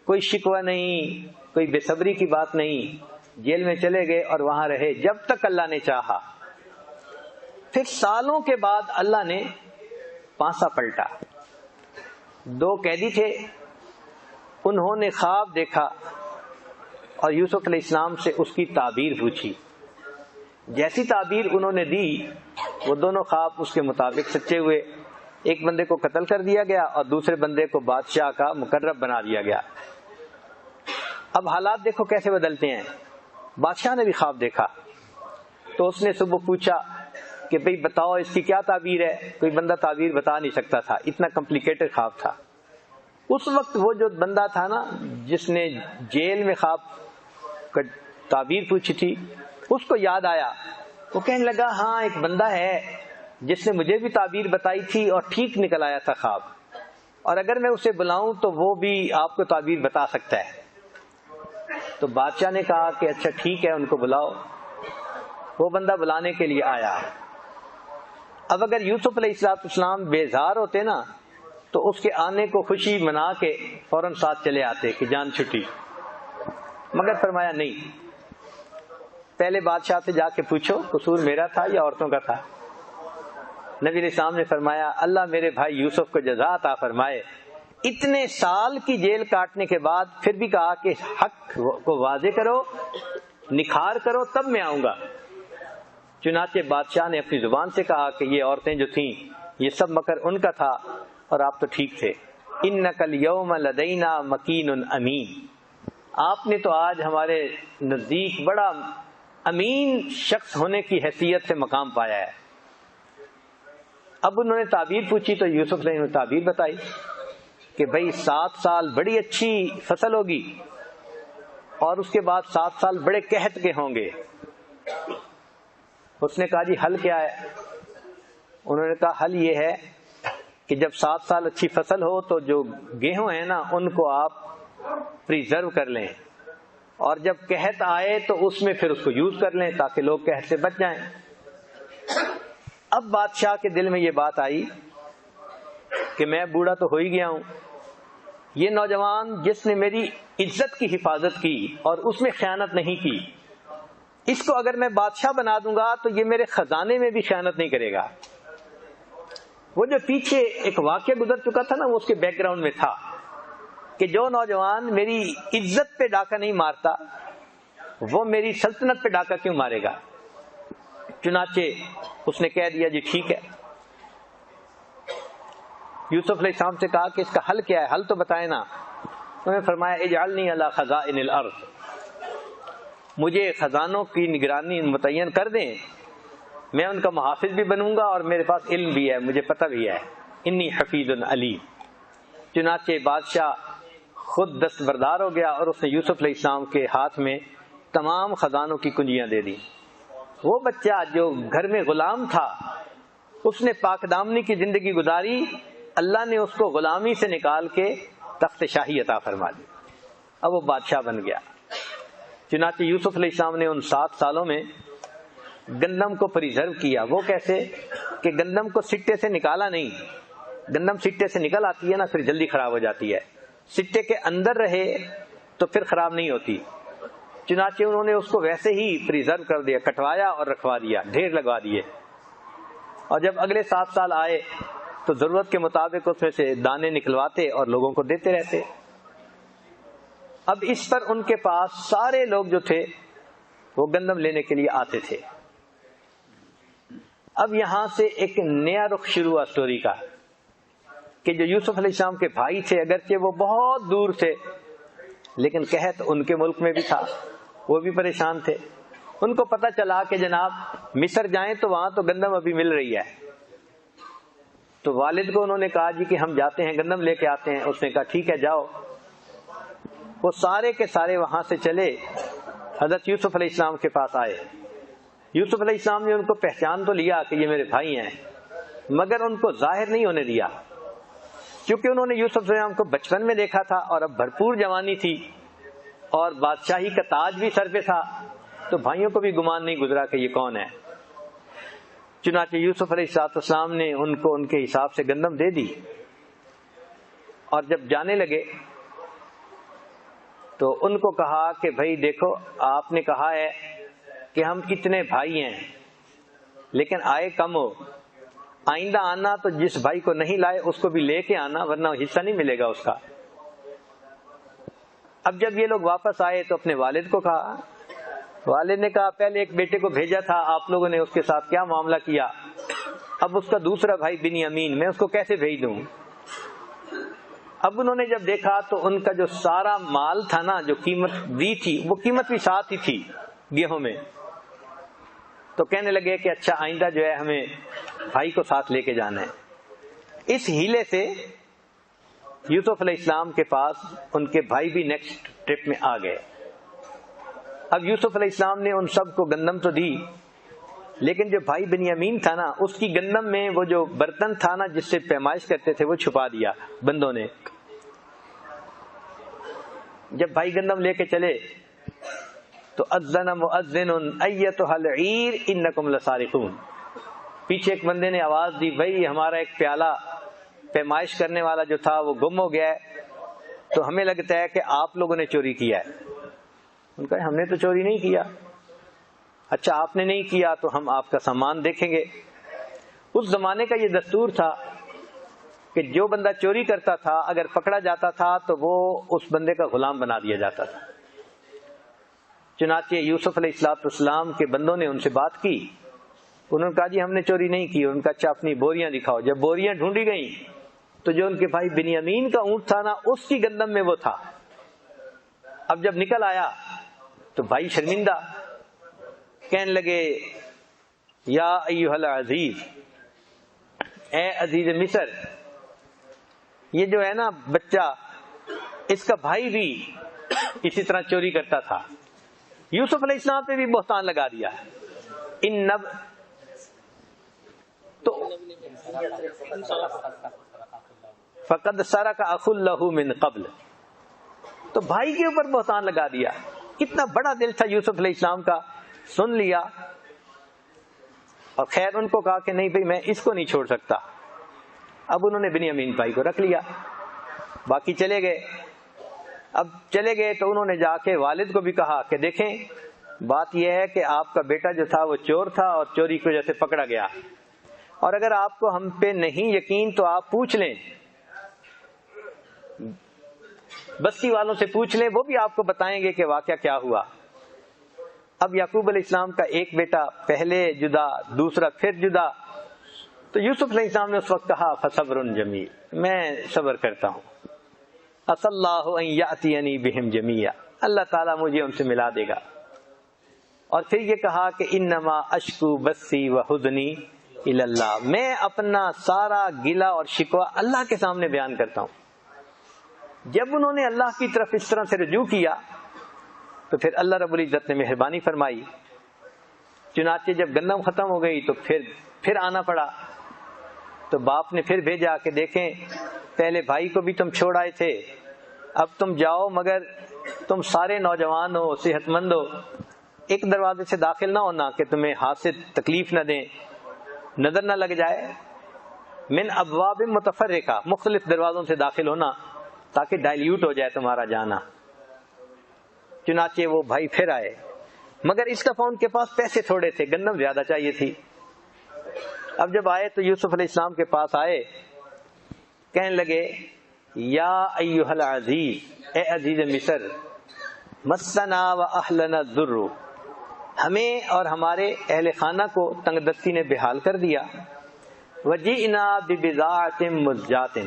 کوئی شکوہ نہیں, کوئی بے صبری کی بات نہیں. جیل میں چلے گئے اور وہاں رہے جب تک اللہ نے چاہا. پھر سالوں کے بعد اللہ نے پانسا پلٹا. 2 قیدی تھے, انہوں نے خواب دیکھا اور یوسف علیہ السلام سے اس کی تعبیر پوچھی. جیسی تعبیر انہوں نے دی وہ دونوں خواب اس کے مطابق سچے ہوئے. ایک بندے کو قتل کر دیا گیا اور دوسرے بندے کو بادشاہ کا مقرب بنا دیا گیا. اب حالات دیکھو کیسے بدلتے ہیں. بادشاہ نے بھی خواب دیکھا تو اس نے صبح پوچھا کہ بھئی بتاؤ اس کی کیا تعبیر ہے. کوئی بندہ تعبیر بتا نہیں سکتا تھا, اتنا کمپلیکیٹڈ خواب تھا. اس وقت وہ جو بندہ تھا نا جس نے جیل میں خواب کا تعبیر پوچھی تھی, اس کو یاد آیا. وہ کہنے لگا ہاں ایک بندہ ہے جس نے مجھے بھی تعبیر بتائی تھی اور ٹھیک نکل آیا تھا خواب, اور اگر میں اسے بلاؤں تو وہ بھی آپ کو تعبیر بتا سکتا ہے. تو بادشاہ نے کہا کہ اچھا ٹھیک ہے ان کو بلاؤ. وہ بندہ بلانے کے لیے آیا. اب اگر یوسف علیہ السلام بیزار ہوتے نا تو اس کے آنے کو خوشی منا کے فوراً ساتھ چلے آتے کہ جان چھٹی. مگر فرمایا نہیں, پہلے بادشاہ سے جا کے پوچھو قصور میرا تھا یا عورتوں کا تھا. نبی علیہ السلام نے فرمایا اللہ میرے بھائی یوسف کو جزا عطا فرمائے, اتنے سال کی جیل کاٹنے کے بعد پھر بھی کہا کہ حق کو واضح کرو, نکھار کرو, تب میں آؤں گا. چنانچہ بادشاہ نے اپنی زبان سے کہا کہ یہ عورتیں جو تھیں یہ سب مکر ان کا تھا اور آپ تو ٹھیک تھے. انک الیوم لدینا مکین امین. آپ نے تو آج ہمارے نزدیک بڑا امین شخص ہونے کی حیثیت سے مقام پایا ہے. اب انہوں نے تعبیر پوچھی تو یوسف نے تعبیر بتائی کہ بھئی 7 سال بڑی اچھی فصل ہوگی اور اس کے بعد 7 سال بڑے قحط کے ہوں گے. اس نے کہا جی حل کیا ہے؟ انہوں نے کہا حل یہ ہے کہ جب 7 سال اچھی فصل ہو تو جو گیہوں ہیں نا ان کو آپ پریزرو کر لیں, اور جب قحط آئے تو اس میں پھر اس کو یوز کر لیں تاکہ لوگ قحط سے بچ جائیں. اب بادشاہ کے دل میں یہ بات آئی کہ میں بوڑھا تو ہو ہی گیا ہوں, یہ نوجوان جس نے میری عزت کی حفاظت کی اور اس میں خیانت نہیں کی, اس کو اگر میں بادشاہ بنا دوں گا تو یہ میرے خزانے میں بھی خیانت نہیں کرے گا. وہ جو پیچھے ایک واقعہ گزر چکا تھا نا وہ اس کے بیک گراؤنڈ میں تھا. کہ جو نوجوان میری عزت پہ ڈاکہ نہیں مارتا وہ میری سلطنت پہ ڈاکہ کیوں مارے گا؟ چنانچہ اس نے کہہ دیا جی ٹھیک ہے۔ یوسف علیہ السلام سے کہا کہ اس کا حل کیا ہے، حل تو بتائیں نا۔ انہوں نے فرمایا اجعلنی علی خزائن الارض، مجھے خزانوں کی نگرانی متعین کر دیں، میں ان کا محافظ بھی بنوں گا اور میرے پاس علم بھی ہے، مجھے پتہ بھی ہے، انی حفیظ علیم۔ چنانچہ بادشاہ خود دستبردار ہو گیا اور اس نے یوسف علیہ السلام کے ہاتھ میں تمام خزانوں کی کنجیاں دے دی۔ وہ بچہ جو گھر میں غلام تھا اس نے پاک دامنی کی زندگی گزاری، اللہ نے اس کو غلامی سے نکال کے تخت شاہی عطا فرما دی، اب وہ بادشاہ بن گیا۔ چنانچہ یوسف علیہ السلام نے ان 7 سالوں میں گندم کو پریزرو کیا۔ وہ کیسے کہ گندم کو سٹے سے نکالا نہیں، گندم سٹے سے نکل آتی ہے نا پھر جلدی خراب ہو جاتی ہے، سٹے کے اندر رہے تو پھر خراب نہیں ہوتی۔ چنانچہ انہوں نے اس کو ویسے ہی پریزرو کر دیا، کٹوایا اور رکھوا دیا، ڈھیر لگوا دیے، اور جب اگلے 7 سال آئے تو ضرورت کے مطابق اس میں سے دانے نکلواتے اور لوگوں کو دیتے رہتے۔ اب اس پر ان کے پاس سارے لوگ جو تھے وہ گندم لینے کے لیے آتے تھے۔ اب یہاں سے ایک نیا رخ شروع ہوا سٹوری کا کہ جو یوسف علیہ السلام کے بھائی تھے اگرچہ وہ بہت دور تھے لیکن قحط ان کے ملک میں بھی تھا، وہ بھی پریشان تھے۔ ان کو پتہ چلا کہ جناب مصر جائیں تو وہاں تو گندم ابھی مل رہی ہے، تو والد کو انہوں نے کہا جی کہ ہم جاتے ہیں گندم لے کے آتے ہیں۔ اس نے کہا ٹھیک ہے جاؤ۔ وہ سارے کے سارے وہاں سے چلے، حضرت یوسف علیہ السلام کے پاس آئے۔ یوسف علیہ السلام نے ان کو پہچان تو لیا کہ یہ میرے بھائی ہیں، مگر ان کو ظاہر نہیں ہونے دیا، کیونکہ انہوں نے یوسف علیہ السلام کو بچپن میں دیکھا تھا اور اب بھرپور جوانی تھی اور بادشاہی کا تاج بھی سر پہ تھا، تو بھائیوں کو بھی گمان نہیں گزرا کہ یہ کون ہے۔ چنانچہ یوسف علیہ السلام نے ان کو ان کے حساب سے گندم دے دی، اور جب جانے لگے تو ان کو کہا کہ بھائی دیکھو آپ نے کہا ہے کہ ہم اتنے بھائی ہیں لیکن آئے کم ہو، آئندہ آنا تو جس بھائی کو نہیں لائے اس کو بھی لے کے آنا ورنہ حصہ نہیں ملے گا اس کا۔ اب جب یہ لوگ واپس آئے تو اپنے والد کو کہا، والد نے کہا پہلے ایک بیٹے کو بھیجا تھا آپ لوگوں نے، اس کے ساتھ کیا معاملہ کیا، اب اس کا دوسرا بھائی بنیامین میں اس کو کیسے بھیج دوں؟ اب انہوں نے جب دیکھا تو ان کا جو سارا مال تھا نا، جو قیمت دی تھی وہ قیمت بھی ساتھ ہی تھی گیہوں میں، تو کہنے لگے کہ اچھا آئندہ جو ہے ہمیں بھائی کو ساتھ لے کے جانا ہے۔ اس ہیلے سے یوسف علیہ السلام کے پاس ان کے بھائی بھی نیکسٹ ٹرپ میں آ گئے۔ اب یوسف علیہ السلام نے ان سب کو گندم تو دی، لیکن جو بھائی بنیامین تھا نا اس کی گندم میں وہ جو برتن تھا نا جس سے پیمائش کرتے تھے وہ چھپا دیا بندوں نے۔ جب بھائی گندم لے کے چلے تو اذن مؤذن ایتھا العیر انکم لسارقون، پیچھے ایک بندے نے آواز دی بھائی ہمارا ایک پیالہ پیمائش کرنے والا جو تھا وہ گم ہو گیا ہے، تو ہمیں لگتا ہے کہ آپ لوگوں نے چوری کیا ہے۔ ان کا ہم نے تو چوری نہیں کیا۔ اچھا آپ نے نہیں کیا تو ہم آپ کا سامان دیکھیں گے۔ اس زمانے کا یہ دستور تھا کہ جو بندہ چوری کرتا تھا اگر پکڑا جاتا تھا تو وہ اس بندے کا غلام بنا دیا جاتا تھا۔ چنانچہ یوسف علیہ السلام کے بندوں نے ان سے بات کی، انہوں نے کہا جی ہم نے چوری نہیں کی۔ ان کا اچھا اپنی بوریاں دکھاؤ۔ جب بوریاں ڈھونڈی گئیں تو جو ان کے بھائی بنیامین کا اونٹ تھا نا اس کی گندم میں وہ تھا۔ اب جب نکل آیا تو بھائی شرمندہ، کہنے لگے یا ایھا العزیز، اے عزیز مصر، یہ جو ہے نا بچہ اس کا بھائی بھی اسی طرح چوری کرتا تھا۔ یوسف علیہ السلام پہ بھی بہتان لگا دیا۔ تو فقد سرق اخ له من قبل، تو بھائی کے اوپر بہتان لگا دیا۔ کتنا بڑا دل تھا یوسف علیہ السلام کا، سن لیا اور خیر ان کو کہا کہ نہیں بھائی میں اس کو نہیں چھوڑ سکتا۔ اب انہوں نے بنیامین بھائی کو رکھ لیا، باقی چلے گئے۔ اب چلے گئے تو انہوں نے جا کے والد کو بھی کہا کہ دیکھیں بات یہ ہے کہ آپ کا بیٹا جو تھا وہ چور تھا اور چوری کی وجہ سے پکڑا گیا، اور اگر آپ کو ہم پہ نہیں یقین تو آپ پوچھ لیں۔ بستی والوں سے پوچھ لیں، وہ بھی آپ کو بتائیں گے کہ واقعہ کیا ہوا۔ اب یعقوب علیہ السلام کا ایک بیٹا پہلے جدا، دوسرا پھر جدا، تو یوسف علیہ السلام نے اس وقت کہا فصبر جمیل، میں صبر کرتا ہوں، عسى اللہ ان یأتینی بہم جمیعا، اللہ تعالیٰ مجھے ان سے ملا دے گا۔ اور پھر یہ کہا کہ انما اشکو بثی وحزنی الی اللہ، میں اپنا سارا گلہ اور شکوہ اللہ کے سامنے بیان کرتا ہوں۔ جب انہوں نے اللہ کی طرف اس طرح سے رجوع کیا تو پھر اللہ رب العزت نے مہربانی فرمائی، چنانچہ جب گندم ختم ہو گئی تو پھر آنا پڑا۔ تو باپ نے پھر بھیجا کہ دیکھیں پہلے بھائی کو بھی تم چھوڑ آئے تھے، اب تم جاؤ مگر تم سارے نوجوان ہو، صحت مند ہو، ایک دروازے سے داخل نہ ہونا کہ تمہیں حاسد تکلیف نہ دیں، نظر نہ لگ جائے، من ابواب متفرقہ، مختلف دروازوں سے داخل ہونا تاکہ ڈائلیوٹ ہو جائے تمہارا جانا۔ چنانچہ وہ بھائی پھر آئے، مگر اس دفعہ ان کے پاس پیسے تھوڑے تھے، گندم زیادہ چاہیے تھی۔ اب جب آئے تو یوسف علیہ السلام کے پاس آئے، کہنے لگے یا ایھا العزیز، اے عزیز مصر، مسنا و اہلنا الضر، ہمیں اور ہمارے اہل خانہ کو تنگ دستی نے بحال کر دیا، وجئنا ببضاعۃ مزجاۃ،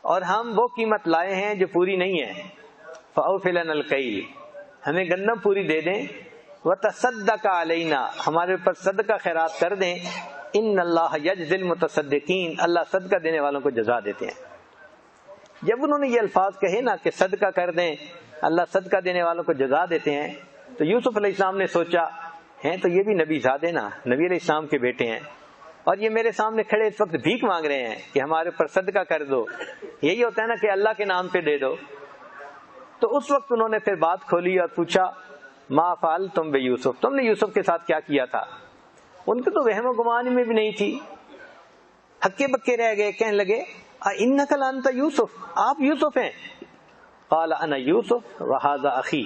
اور ہم وہ قیمت لائے ہیں جو پوری نہیں ہے، فاوف لنا الکیل، ہمیں گندم پوری دے دیں، وتصدق علینا، ہمارے اوپر صدقہ خیرات کر دیں، ان اللہ یجزی المتصدقین، اللہ صدقہ دینے والوں کو جزا دیتے ہیں۔ جب انہوں نے یہ الفاظ کہے نا کہ صدقہ کر دیں، اللہ صدقہ دینے والوں کو جزا دیتے ہیں، تو یوسف علیہ السلام نے سوچا ہیں تو یہ بھی نبی زادے نا، نبی علیہ السلام کے بیٹے ہیں، اور یہ میرے سامنے کھڑے اس وقت بھیک مانگ رہے ہیں کہ ہمارے اوپر صدقہ کر دو، یہی ہوتا ہے نا کہ اللہ کے نام پہ دے دو۔ تو اس وقت انہوں نے پھر بات کھولی اور پوچھا ما فعلتم بیوسف، تم نے یوسف کے ساتھ کیا کیا تھا؟ ان کے تو وہم و گمان میں بھی نہیں تھی، ہکے بکے رہ گئے، کہنے لگے انک لانت یوسف، آپ یوسف ہیں؟ قال انا یوسف وہذا اخی،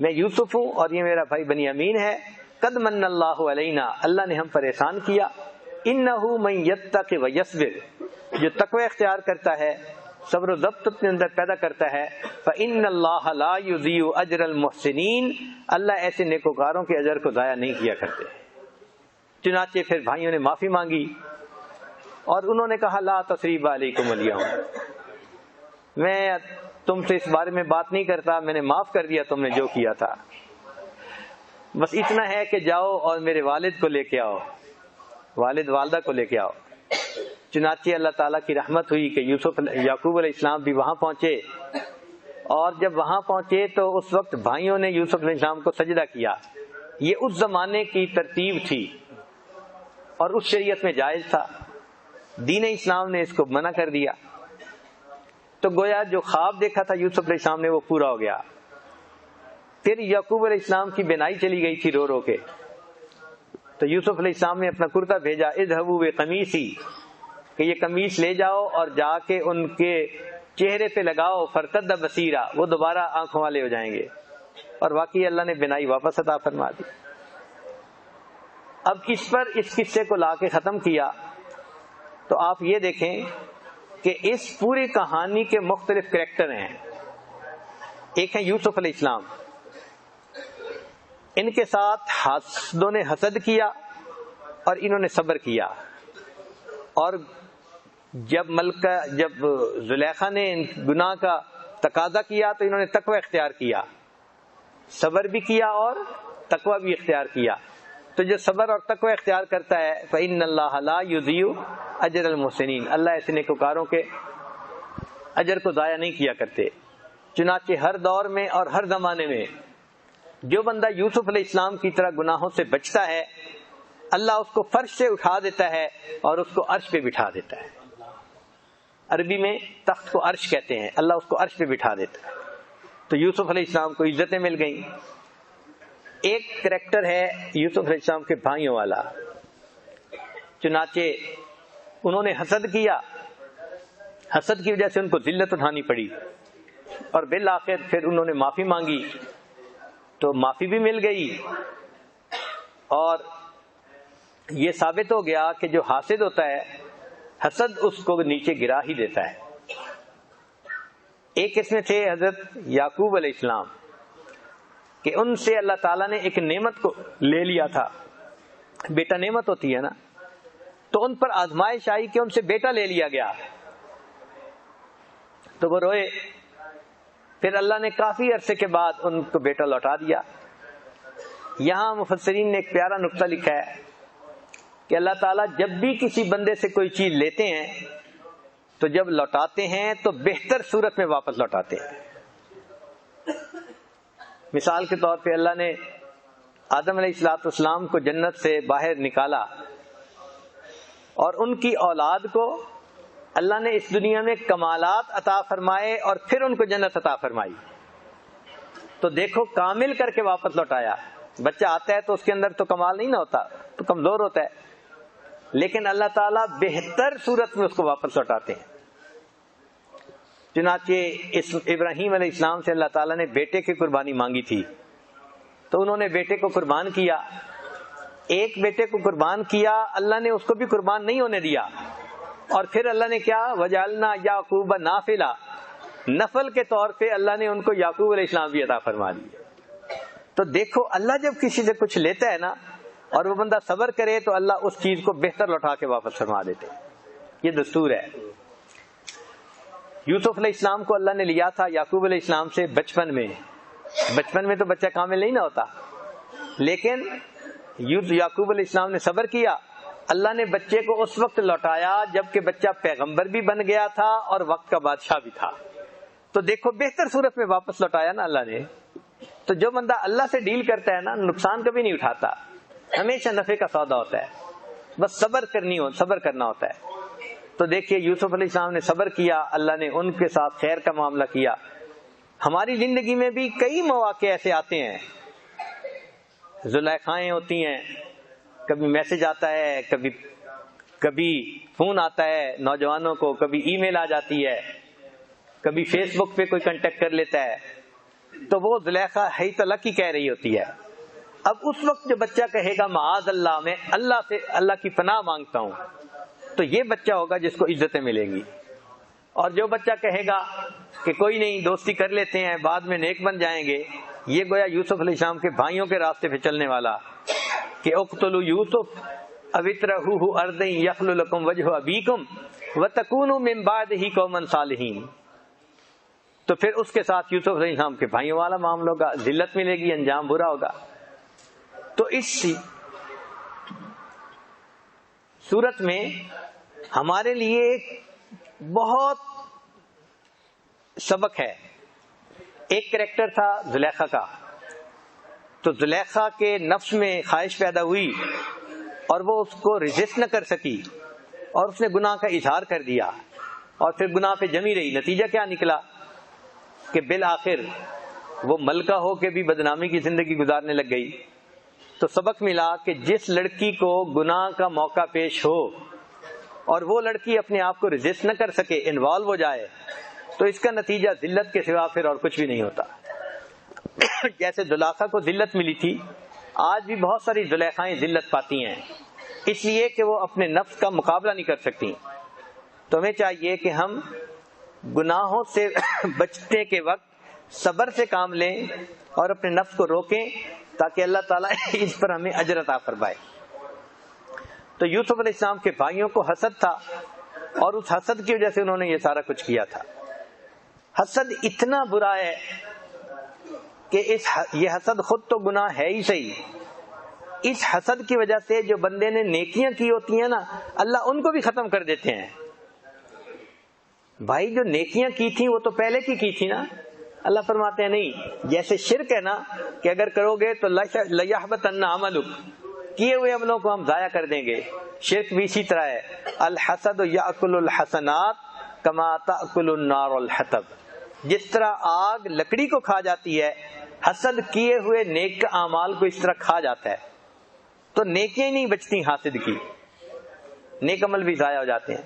میں یوسف ہوں اور یہ میرا بھائی بنیامین ہے، قد من اللہ علینا، اللہ نے ہم پر احسان کیا، انہ من یتق ویصبر، جو تقوی اختیار کرتا ہے، صبر و ضبط اپنے اندر پیدا کرتا ہے، فإن اللہ لا یضیع اجر المحسنین، اللہ ایسے نیکوکاروں کے اجر کو ضائع نہیں کیا کرتے۔ چنانچہ پھر بھائیوں نے معافی مانگی اور انہوں نے کہا لا تثریب علیکم الیوم، میں تم سے اس بارے میں بات نہیں کرتا، میں نے معاف کر دیا تم نے جو کیا تھا، بس اتنا ہے کہ جاؤ اور میرے والد کو لے کے آؤ، والد والدہ کو لے کے آؤ۔ چنانچہ اللہ تعالیٰ کی رحمت ہوئی کہ یعقوب علیہ السلام بھی وہاں پہنچے، اور جب وہاں پہنچے تو اس وقت بھائیوں نے یوسف علیہ السلام کو سجدہ کیا، یہ اس زمانے کی ترتیب تھی اور اس شریعت میں جائز تھا، دین اسلام نے اس کو منع کر دیا، تو گویا جو خواب دیکھا تھا یوسف علیہ السلام نے وہ پورا ہو گیا۔ پھر یعقوب علیہ السلام کی بینائی چلی گئی تھی رو رو کے، تو یوسف علیہ السلام نے اپنا کرتا بھیجا، اذهبوا بقمیصی، کہ یہ قمیص لے جاؤ اور جا کے ان کے چہرے پہ لگاؤ، فرتد بصیرا، وہ دوبارہ آنکھوں والے ہو جائیں گے، اور واقعی اللہ نے بینائی واپس عطا فرما دی۔ اب اس پر اس قصے کو لا کے ختم کیا تو آپ یہ دیکھیں کہ اس پوری کہانی کے مختلف کریکٹر ہیں۔ ایک ہے یوسف علیہ السلام، ان کے ساتھ حاسدوں نے حسد کیا اور انہوں نے صبر کیا، اور جب زلیخا نے گناہ کا تقاضا کیا تو انہوں نے تقوی اختیار کیا، صبر بھی کیا اور تقوی بھی اختیار کیا۔ تو جو صبر اور تقوی اختیار کرتا ہے فإن اللہ لا یضیع اجر المحسنین، اللہ ایسے نیکوکاروں کے اجر کو ضائع نہیں کیا کرتے۔ چنانچہ ہر دور میں اور ہر زمانے میں جو بندہ یوسف علیہ السلام کی طرح گناہوں سے بچتا ہے، اللہ اس کو فرش سے اٹھا دیتا ہے اور اس کو عرش پہ بٹھا دیتا ہے۔ عربی میں تخت کو عرش کہتے ہیں، اللہ اس کو عرش پہ بٹھا دیتا ہے۔ تو یوسف علیہ السلام کو عزتیں مل گئیں۔ ایک کریکٹر ہے یوسف علیہ السلام کے بھائیوں والا، چنانچہ انہوں نے حسد کیا، حسد کی وجہ سے ان کو ذلت اٹھانی پڑی، اور بالآخر پھر انہوں نے معافی مانگی تو معافی بھی مل گئی، اور یہ ثابت ہو گیا کہ جو حاسد ہوتا ہے حسد اس کو نیچے گرا ہی دیتا ہے۔ ایک اس میں تھے حضرت یعقوب علیہ السلام کہ ان سے اللہ تعالیٰ نے ایک نعمت کو لے لیا تھا. بیٹا نعمت ہوتی ہے نا, تو ان پر آزمائش آئی کہ ان سے بیٹا لے لیا گیا, تو وہ روئے. پھر اللہ نے کافی عرصے کے بعد ان کو بیٹا لوٹا دیا. یہاں مفسرین نے ایک پیارا نقطہ لکھا ہے کہ اللہ تعالیٰ جب بھی کسی بندے سے کوئی چیز لیتے ہیں تو جب لوٹاتے ہیں تو بہتر صورت میں واپس لوٹاتے ہیں. مثال کے طور پہ اللہ نے آدم علیہ السلام کو جنت سے باہر نکالا اور ان کی اولاد کو اللہ نے اس دنیا میں کمالات عطا فرمائے اور پھر ان کو جنت عطا فرمائی. تو دیکھو کامل کر کے واپس لوٹایا. بچہ آتا ہے تو اس کے اندر تو کمال نہیں نہ ہوتا, تو کمزور ہوتا ہے, لیکن اللہ تعالیٰ بہتر صورت میں اس کو واپس لوٹاتے ہیں. چنانچہ ابراہیم علیہ السلام سے اللہ تعالیٰ نے بیٹے کی قربانی مانگی تھی, تو انہوں نے بیٹے کو قربان کیا. ایک بیٹے کو قربان کیا, اللہ نے اس کو بھی قربان نہیں ہونے دیا, اور پھر اللہ نے کیا, وجعلنا یعقوب نافلہ, نفل کے طور پہ اللہ نے ان کو یعقوب علیہ السلام بھی عطا فرما دیے. تو دیکھو اللہ جب کسی سے کچھ لیتا ہے نا اور وہ بندہ صبر کرے تو اللہ اس چیز کو بہتر لوٹا کے واپس فرما دیتے. یہ دستور ہے. یوسف علیہ السلام کو اللہ نے لیا تھا یعقوب علیہ السلام سے بچپن میں تو بچہ کامل نہیں نہ ہوتا, لیکن یعقوب علیہ السلام نے صبر کیا. اللہ نے بچے کو اس وقت لوٹایا جبکہ بچہ پیغمبر بھی بن گیا تھا اور وقت کا بادشاہ بھی تھا. تو دیکھو بہتر صورت میں واپس لوٹایا نا اللہ نے. تو جو بندہ اللہ سے ڈیل کرتا ہے نا, نقصان کبھی نہیں اٹھاتا, ہمیشہ نفع کا سودا ہوتا ہے. بس صبر کرنا ہوتا ہے. تو دیکھیے یوسف علیہ السلام نے صبر کیا, اللہ نے ان کے ساتھ خیر کا معاملہ کیا. ہماری زندگی میں بھی کئی مواقع ایسے آتے ہیں, زلیخائیں ہوتی ہیں, کبھی میسج آتا ہے, کبھی فون آتا ہے نوجوانوں کو, کبھی ای میل آ جاتی ہے, کبھی فیس بک پہ کوئی کانٹیکٹ کر لیتا ہے. تو وہ زلیخا ہے تو اللہ کی کہہ رہی ہوتی ہے. اب اس وقت جو بچہ کہے گا معاذ اللہ, میں اللہ کی پناہ مانگتا ہوں, تو یہ بچہ ہوگا جس کو عزتیں ملیں گی. اور جو بچہ کہے گا کہ کوئی نہیں دوستی کر لیتے ہیں بعد میں نیک بن جائیں گے, یہ گویا یوسف علیہ السلام کے بھائیوں کے راستے پہ چلنے والا کہ اقتلوا یوسف او اطرحوہ ارضا یخل لکم وجہ ابیکم وتکونوا من بعدہ قوما صالحین. تو پھر اس کے ساتھ یوسف علیہ السلام کے بھائیوں والا معاملہ ہوگا, ذلت ملے گی, انجام برا ہوگا. تو اس صورت میں ہمارے لیے بہت سبق ہے. ایک کریکٹر تھا زلیخا کا, تو زلیخا کے نفس میں خواہش پیدا ہوئی اور وہ اس کو ریزسٹ نہ کر سکی اور اس نے گناہ کا اظہار کر دیا اور پھر گناہ پہ جمی رہی. نتیجہ کیا نکلا کہ بالآخر وہ ملکہ ہو کے بھی بدنامی کی زندگی گزارنے لگ گئی. تو سبق ملا کہ جس لڑکی کو گناہ کا موقع پیش ہو اور وہ لڑکی اپنے آپ کو ریزسٹ نہ کر سکے, انوالو ہو جائے, تو اس کا نتیجہ ذلت کے سوا پھر اور کچھ بھی نہیں ہوتا. جیسے زلیخا کو ذلت ملی تھی, آج بھی بہت ساری زلیخائیں ذلت پاتی ہیں اس لیے کہ وہ اپنے نفس کا مقابلہ نہیں کر سکتی. تو ہمیں چاہیے کہ ہم گناہوں سے بچنے کے وقت صبر سے کام لیں اور اپنے نفس کو روکیں تاکہ اللہ تعالیٰ اس پر ہمیں اجر عطا فرمائے. تو یوسف علیہ السلام کے بھائیوں کو حسد تھا اور اس حسد کی وجہ سے انہوں نے یہ سارا کچھ کیا تھا. حسد اتنا برا ہے کہ یہ حسد خود تو گناہ ہے ہی صحیح, اس حسد کی وجہ سے جو بندے نے نیکیاں کی ہوتی ہیں نا, اللہ ان کو بھی ختم کر دیتے ہیں. بھائی جو نیکیاں کی تھیں وہ تو پہلے کی تھی نا. اللہ فرماتے ہیں نہیں, جیسے شرک ہے نا کہ اگر کرو گے تو لیحبطن عملک, کیے ہوئے عملوں کو ہم ضائع کر دیں گے. شرک بھی اسی طرح ہے. الحسد یاکل الحسنات کما تاکل النار الحطب, جس طرح آگ لکڑی کو کھا جاتی ہے, حسد کیے ہوئے نیک اعمال کو اس طرح کھا جاتا ہے. تو نیکیاں ہی نہیں بچتی حاسد کی, نیک عمل بھی ضائع ہو جاتے ہیں.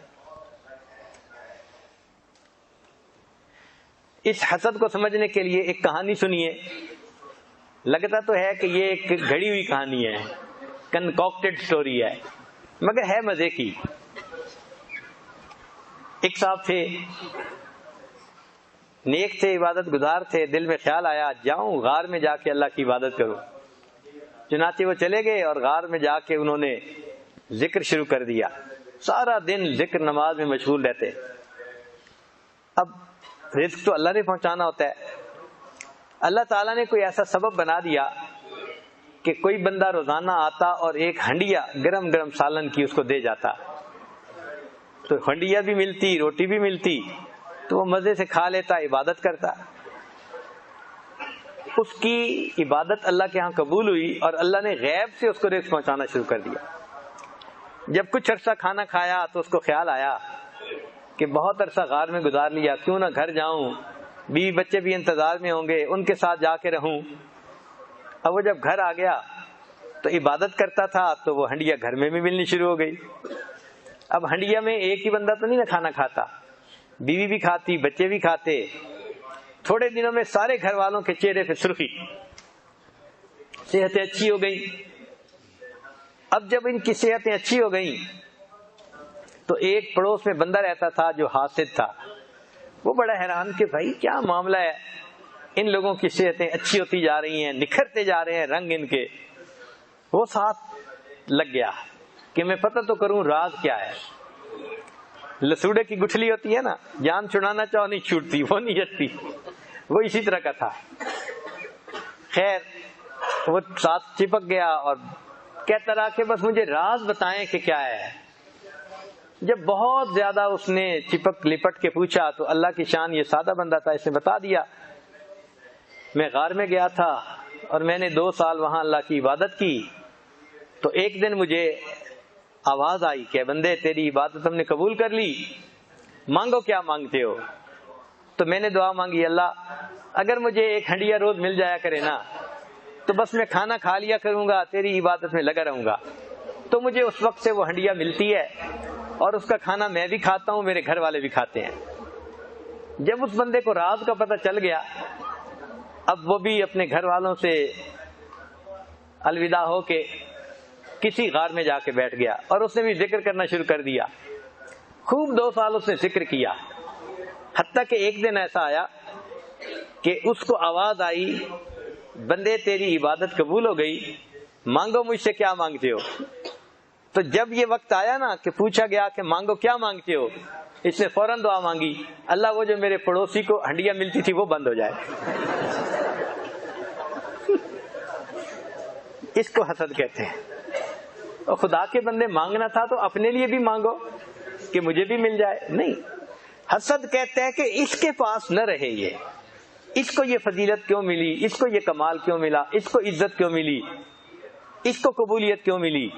اس حسد کو سمجھنے کے لیے ایک کہانی سنیے. لگتا تو ہے کہ یہ ایک گھڑی ہوئی کہانی ہے, کنکوکٹڈ سٹوری ہے, مگر ہے مزے کی. ایک صاحب تھے, نیک تھے، عبادت گزار تھے، دل میں خیال آیا جاؤں غار میں جا کے اللہ کی عبادت کروں، چنانچہ وہ چلے گئے اور غار میں جا کے انہوں نے ذکر شروع کر دیا، سارا دن ذکر نماز میں مشغول رہتے۔ اب رزق تو اللہ نے پہنچانا ہوتا ہے، اللہ تعالیٰ نے کوئی ایسا سبب بنا دیا کہ کوئی بندہ روزانہ آتا اور ایک ہنڈیا گرم گرم سالن کی اس کو دے جاتا، تو ہنڈیا بھی ملتی، روٹی بھی ملتی، تو وہ مزے سے کھا لیتا، عبادت کرتا۔ اس کی عبادت اللہ کے ہاں قبول ہوئی اور اللہ نے غیب سے اس کو رزق پہنچانا شروع کر دیا۔ جب کچھ عرصہ کھانا کھایا تو اس کو خیال آیا کہ بہت عرصہ غار میں گزار لیا، کیوں نہ گھر جاؤں، بیوی بچے بھی انتظار میں ہوں گے، ان کے ساتھ جا کے رہوں۔ اب وہ جب گھر آ گیا تو عبادت کرتا تھا تو وہ ہنڈیا گھر میں بھی ملنی شروع ہو گئی۔ اب ہنڈیا میں ایک ہی بندہ تو نہیں نہ کھانا کھاتا، بیوی بھی کھاتی، بچے بھی کھاتے۔ تھوڑے دنوں میں سارے گھر والوں کے چہرے پہ سرخی، صحتیں اچھی ہو گئی۔ اب جب ان کی صحتیں اچھی ہو گئیں تو ایک پڑوس میں بندہ رہتا تھا جو حاسد تھا، وہ بڑا حیران کہ بھائی کیا معاملہ ہے، ان لوگوں کی صحتیں اچھی ہوتی جا رہی ہیں، نکھرتے جا رہے ہیں رنگ ان کے۔ وہ ساتھ لگ گیا کہ میں پتہ تو کروں راز کیا ہے۔ لسوڑے کی گٹھلی ہوتی ہے نا، جان چھڑانا چاہو نہیں چھوٹتی، وہ نہیں ہٹتی، وہ اسی طرح کا تھا۔ خیر وہ ساتھ چپک گیا اور کہتا رہا کہ بس مجھے راز بتائیں کہ کیا ہے۔ جب بہت زیادہ اس نے چپک لپٹ کے پوچھا تو اللہ کی شان، یہ سادہ بندہ تھا، اس نے بتا دیا میں غار میں گیا تھا اور میں نے 2 سال وہاں اللہ کی عبادت کی، تو ایک دن مجھے آواز آئی کہ بندے تیری عبادت ہم نے قبول کر لی، مانگو کیا مانگتے ہو۔ تو میں نے دعا مانگی، اللہ اگر مجھے ایک ہنڈیا روز مل جایا کرے نا تو بس میں کھانا کھا لیا کروں گا، تیری عبادت میں لگا رہوں گا۔ تو مجھے اس وقت سے وہ ہنڈیا ملتی ہے اور اس کا کھانا میں بھی کھاتا ہوں، میرے گھر والے بھی کھاتے ہیں۔ جب اس بندے کو راز کا پتہ چل گیا، اب وہ بھی اپنے گھر والوں سے الوداع ہو کے کسی غار میں جا کے بیٹھ گیا اور اس نے بھی ذکر کرنا شروع کر دیا۔ خوب 2 سال اس نے ذکر کیا، حتیٰ کہ ایک دن ایسا آیا کہ اس کو آواز آئی بندے تیری عبادت قبول ہو گئی، مانگو مجھ سے کیا مانگتے ہو۔ تو جب یہ وقت آیا نا کہ پوچھا گیا کہ مانگو کیا مانگتے ہو، اس نے فوراً دعا مانگی، اللہ وہ جو میرے پڑوسی کو ہنڈیا ملتی تھی وہ بند ہو جائے۔ اس کو حسد کہتے ہیں۔ اور خدا کے بندے مانگنا تھا تو اپنے لیے بھی مانگو کہ مجھے بھی مل جائے، نہیں۔ حسد کہتے ہیں کہ اس کے پاس نہ رہے، یہ اس کو یہ فضیلت کیوں ملی، اس کو یہ کمال کیوں ملا، اس کو عزت کیوں ملی، اس کو قبولیت کیوں ملی،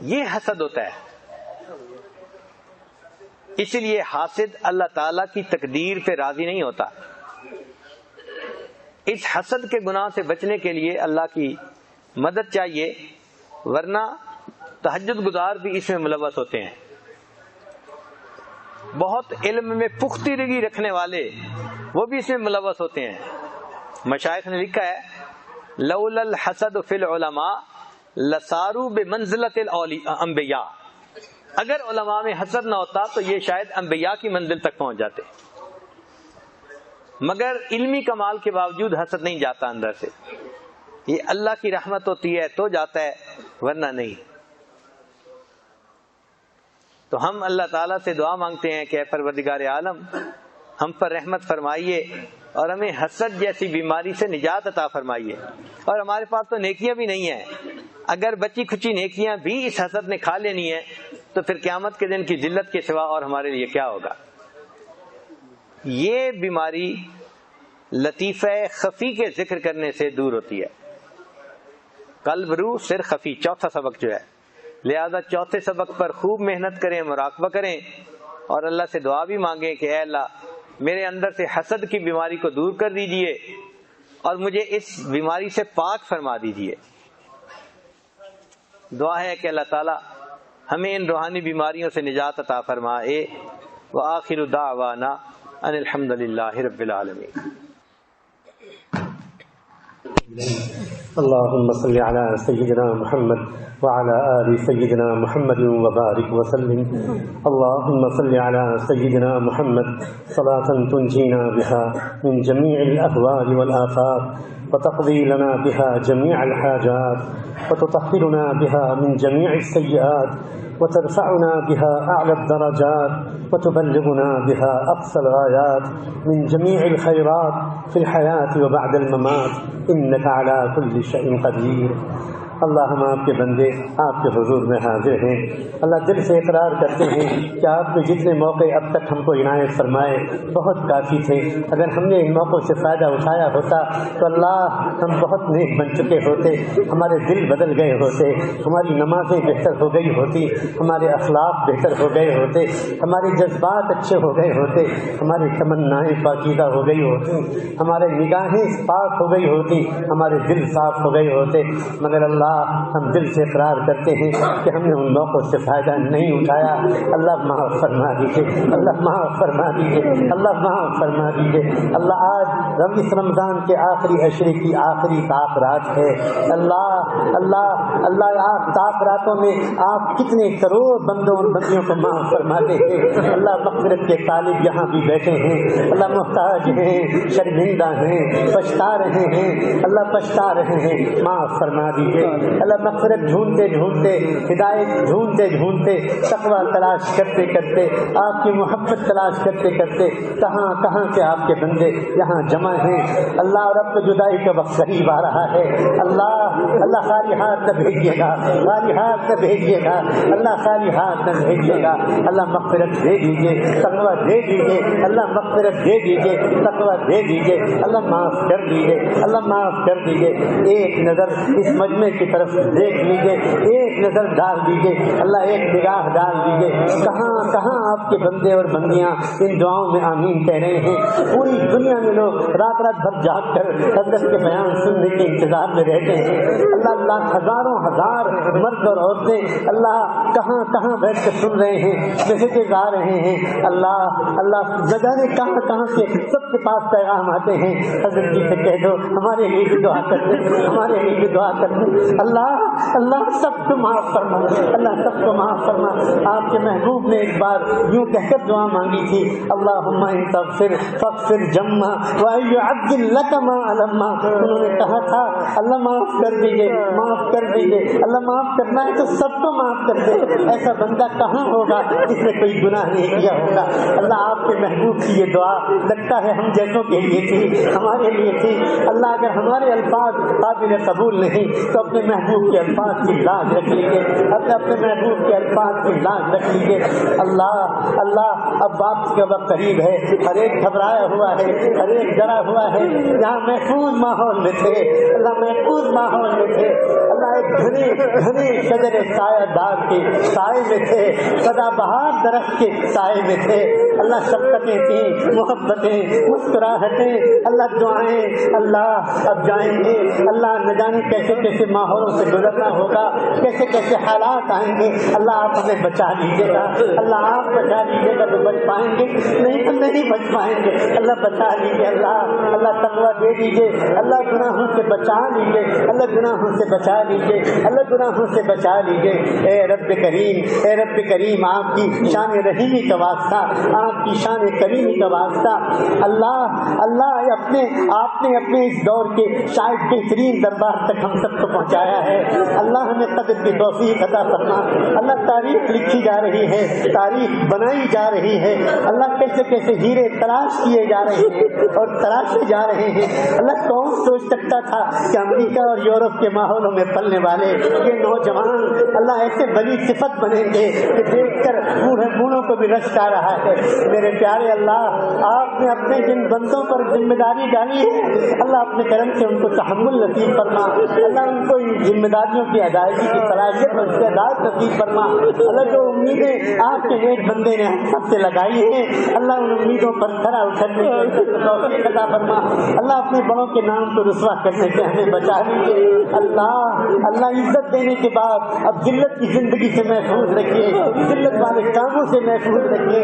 یہ حسد ہوتا ہے۔ اس لیے حاسد اللہ تعالیٰ کی تقدیر پہ راضی نہیں ہوتا۔ اس حسد کے گناہ سے بچنے کے لیے اللہ کی مدد چاہیے، ورنہ تہجد گزار بھی اس میں ملوث ہوتے ہیں۔ بہت علم میں پختگی رکھنے والے وہ بھی اس میں ملوث ہوتے ہیں۔ مشائخ نے لکھا ہے لولا الحسد فی العلماء لصاروا بمنزلۃ الانبیاء، اگر علماء میں حسد نہ ہوتا تو یہ شاید انبیاء کی منزل تک پہنچ جاتے، مگر علمی کمال کے باوجود حسد نہیں جاتا اندر سے۔ یہ اللہ کی رحمت ہوتی ہے تو جاتا ہے، ورنہ نہیں۔ تو ہم اللہ تعالیٰ سے دعا مانگتے ہیں کہ اے پروردگار عالم ہم پر رحمت فرمائیے اور ہمیں حسد جیسی بیماری سے نجات عطا فرمائیے۔ اور ہمارے پاس تو نیکیاں بھی نہیں ہیں، اگر بچی کھچی نیکیاں بھی اس حسد نے کھا لینی ہے تو پھر قیامت کے دن کی ذلت کے سوا اور ہمارے لیے کیا ہوگا۔ یہ بیماری لطیفہ خفی کے ذکر کرنے سے دور ہوتی ہے۔ قلب روح سر خفی، چوتھا سبق جو ہے، لہذا چوتھے سبق پر خوب محنت کریں، مراقبہ کریں اور اللہ سے دعا بھی مانگیں کہ اے اللہ میرے اندر سے حسد کی بیماری کو دور کر دیجئے اور مجھے اس بیماری سے پاک فرما دیجئے۔ دعا ہے کہ اللہ تعالی ہمیں ان روحانی بیماریوں سے نجات عطا فرمائے۔ وآخر دعوانا ان الحمد للہ رب العالمین۔ اللهم صل على سيدنا محمد وعلى آل سيدنا محمد وبارك وسلم. اللهم صل على سيدنا محمد صلاة تنجينا بها من جميع الأهوال والآفات وتقضي لنا بها جميع الحاجات وتطهرنا بها من جميع السيئات وترفعنا بها أعلى الدرجات وتبلغنا بها أقصى الغايات من جميع الخيرات في الحياة وبعد الممات إنك على كل شيء قدير. اللہ ہم آپ کے بندے آپ کے حضور میں حاضر ہیں. اللہ دل سے اقرار کرتے ہیں کہ آپ کے جتنے موقع اب تک ہم کو عنایت فرمائے بہت کافی تھے. اگر ہم نے ان موقعوں سے فائدہ اٹھایا ہوتا تو اللہ ہم بہت نیک بن چکے ہوتے, ہمارے دل بدل گئے ہوتے, ہماری نمازیں بہتر ہو گئی ہوتی, ہمارے اخلاق بہتر ہو گئے ہوتے, ہمارے جذبات اچھے ہو گئے ہوتے, ہماری تمنائیں پاکیزہ ہو گئی ہوتی, ہمارے نگاہیں پاک ہو گئی ہوتی, ہمارے دل صاف ہو گئے ہوتے. مگر اللہ ہم دل سے اقرار کرتے ہیں کہ ہم نے ان موقعوں سے فائدہ نہیں اٹھایا. اللہ معاف فرما دیجیے, اللہ معاف فرما دیجیے, اللہ معاف فرما دیجیے. اللہ آج اس رمضان کے آخری عشرے کی آخری طاق رات ہے. اللہ اللہ اللہ آپ طاق راتوں میں آپ کتنے کروڑ بندوں اور بندیوں کو معاف فرماتے ہیں. اللہ مغفرت کے طالب یہاں بھی بیٹھے ہیں, اللہ محتاج ہیں, شرمندہ ہیں, پچھتا رہے ہیں, اللہ پچھتا رہے ہیں, معاف فرما دیجیے. اللہ مغفرت ڈھونڈتے ڈھونڈتے, ہدایت ڈھونڈتے ڈھونڈتے, تقویٰ تلاش کرتے کرتے, آپ کی محبت تلاش کرتے کرتے کہاں کہاں سے آپ کے بندے یہاں جمع ہیں. اللہ اور اب تو جدائی کا وقت قریب آ رہا ہے. اللہ اللہ خالی ہاتھ نہ بھیجیے گا, خالی ہاتھ نہ بھیجیے گا, اللہ خالی ہاتھ نہ بھیجیے گا. اللہ مغفرت دے دیجیے, تقویٰ دے دیجیے, اللہ مغفرت دے دیجیے, تقویٰ دے دیجیے, اللہ معاف کر دیجیے, اللہ معاف کر دیجیے. ایک نظر اس مجمع کی طرف دیکھ لیجیے, ایک نظر ڈال دیجیے, اللہ ایک نگاہ ڈال دیجیے. کہاں کہاں آپ کے بندے اور بندیاں ان دعاؤں میں آمین کہہ رہے ہیں. پوری دنیا میں لوگ رات رات بھر جاگ کر حضرت کے بیان سننے کے انتظار میں رہتے ہیں. اللہ اللہ ہزاروں ہزار مرد اور عورتیں اللہ کہاں کہاں بیٹھ کر سن رہے ہیں, میسیجز آ رہے ہیں. اللہ اللہ جگہ کہاں کہاں سے سب کے پاس پیغام آتے ہیں. حضرت جی سے کہہ دو ہمارے لیے بھی دعا کر دیں, ہمارے لیے بھی دعا کر دیں. اللہ اللہ سب کو معاف فرما, اللہ سب کو معاف فرما. آپ کے محبوب نے ایک بار یوں کہہ کر دعا مانگی تھی, اللہم ان تغفر فاغفر جما وَيُعَدِّلْ لَكَ مَا عَلَمَّا. انہوں نے کہا تھا اللہ معاف کر دیجئے, معاف کر دیجئے, اللہ معاف کرنا ہے تو سب کو معاف کر دے. ایسا بندہ کہاں ہوگا جس نے کوئی گناہ نہیں کیا ہوگا. اللہ آپ کے محبوب کی یہ دعا لگتا ہے ہم جیسوں کے لیے تھی, ہمارے لیے تھی. اللہ اگر ہمارے الفاظ قابل قبول نہیں تو اپنے محبوب کے الفاظ کی لاج رکھ لیجیے, اپنے محبوب کے الفاظ کی لاج رکھ لیجیے. اللہ اللہ اب واپس کا وقت قریب ہے, ہر ایک گھبرایا ہوا ہے, ہر ایک ڈرا ہوا ہے. یہاں محفوظ ماحول میں تھے, اللہ محفوظ ماحول میں تھے. اللہ ایک گھنے گھنے شجر سایہ دار کے سائے میں تھے, سدا بہار درخت کے سائے میں تھے. اللہ شفقتیں تھیں, محبتیں, مسکراہٹیں, اللہ دعائیں. اللہ اب جائیں گے, اللہ نہ جانے کیسے کیسے ماحولوں سے گزرنا ہوگا, کیسے کیسے حالات آئیں گے. اللہ آپ ہمیں بچا لیجیے گا, اللہ آپ بچا لیجیے گا تو بچ پائیں گے, نہیں تو نہیں بچ پائیں گے. اللہ بچا لیجیے, اللہ اللہ تقویٰ دے دیجیے, اللہ گناہوں سے بچا لیجیے, اللہ گناہوں سے بچا لیجیے, اللہ گناہوں سے بچا لیجیے. اے رب کریم, اے رب کریم, آپ کی شان رحیمی کا واسطہ, آپ کی شان کریمی کا واسطہ. اللہ اللہ آپ نے اپنے اس دور کے شاید بہترین دربار تک ہم سب کو پہنچایا ہے. اللہ ہمیں قدر کی توفیق عطا فرما. اللہ تاریخ لکھی جا رہی ہے, تاریخ بنائی جا رہی ہے. اللہ کیسے کیسے ہیرے تلاش کیے جا رہے ہیں اور تلاشے جا رہے ہیں. اللہ کون سوچ سکتا تھا کہ امریکہ اور یورپ کے ماحولوں میں پلنے والے یہ نوجوان اللہ ایسے بڑی صفت بنیں گے کہ دیکھ کر بوڑھوں کو بھی رشک آ رہا ہے. میرے پیارے اللہ, آپ نے اپنے جن بندوں پر ذمہ داری ڈالی ہے اللہ اپنے کرم سے ان کو تحمل نصیب فرما. اللہ ان کو ان ذمہ داریوں کی ادائیگی کی صلاحیت اور استعداد نصیب فرما. اللہ جو امیدیں آپ کے ایک بندے نے ہم سب سے لگائی ہیں اللہ ان امیدوں پر کھڑا اترنے کی توفیق عطا فرما. اللہ اپنے بڑوں کے نام کو رسوا کرنے سے ہمیں بچا لیجیے. اللہ اللہ عزت دینے کے بعد اب ذلت کی زندگی سے محفوظ رکھیے، ذلت والے کاموں سے محفوظ رکھیے۔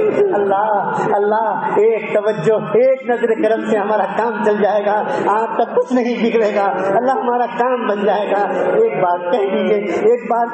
اللہ ایک توجہ، ایک نظر کرم سے ہمارا کام چل جائے گا، آپ کا کچھ نہیں بگڑے گا، اللہ ہمارا کام بن جائے گا۔ ایک بات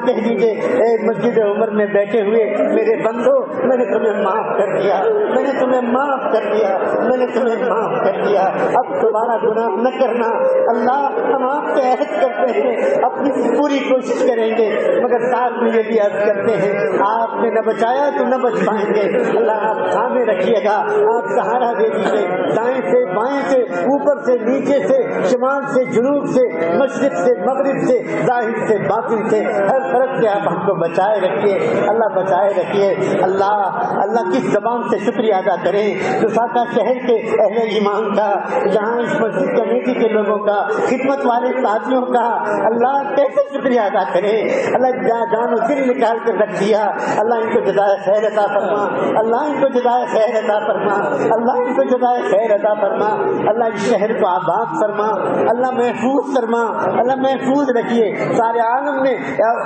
کہہ دیجیے، اے مسجد عمر میں بیٹھے ہوئے میرے بندو، میں نے تمہیں معاف کر دیا، میں نے تمہیں معاف کر دیا، میں نے تمہیں معاف کر دیا، اب دوبارہ گناہ نہ کرنا۔ اللہ ہم آپ سے عہد کرتے ہیں، اپنی پوری کوشش کریں گے، مگر ساتھ میں یہ بھی عہد کرتے ہیں آپ نے نہ بچایا تو نہ بچ پائیں گے۔ اللہ آپ تھامے رکھیے گا، آپ سہارا دے دیجیے، دائیں سے بائیں سے، اوپر سے نیچے سے، شمال سے جنوب سے، مشرق سے مغرب سے، ظاہر سے باطن سے، ہر طرف سے آپ ہم کو بچائے رکھیے، اللہ بچائے رکھیے۔ اللہ کس زبان سے شکریہ ادا کریں لساکا شہر کے اہل ایمان کا، جہاں اس مسجد کمیٹی کے لوگوں کا، خدمت والے ساتھیوں کا، اللہ کیسے شکریہ ادا کریں۔ اللہ جان و دل نکال کر رکھ دیا، اللہ ان کو جزائے خیر عطا فرما، اللہ ان کو جزائے خیر عطا فرما، اللہ ان کو جزائے خیر عطا فرما، اللہ اس شہر کو آباد فرما، اللہ محفوظ فرما، اللہ محفوظ رکھیے۔ سارے عالم میں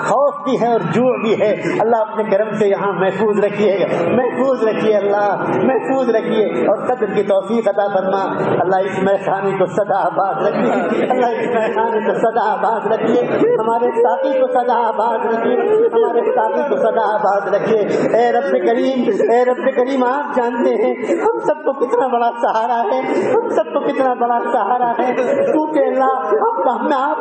خوف بھی ہے اور جوع بھی ہے، اللہ اپنے کرم سے یہاں محفوظ رکھیے گا، محفوظ رکھیے، اللہ محفوظ رکھیے اور قدر کی توفیق عطا فرما۔ اللہ اس میخانے کو سدا آباد رکھیے، اللہ اس میخانے کو سدا آباد رکھیے، ہمارے ساتھی کو سدا آباد رکھیے، ہمارے ساتھی کو سدا آباد رکھیے۔ اے رب کریم آپ جانتے ہیں ہم سب کو کتنا بڑا سہارا ہے، ہم سب کو کتنا بڑا سہارا ہے، کیونکہ اللہ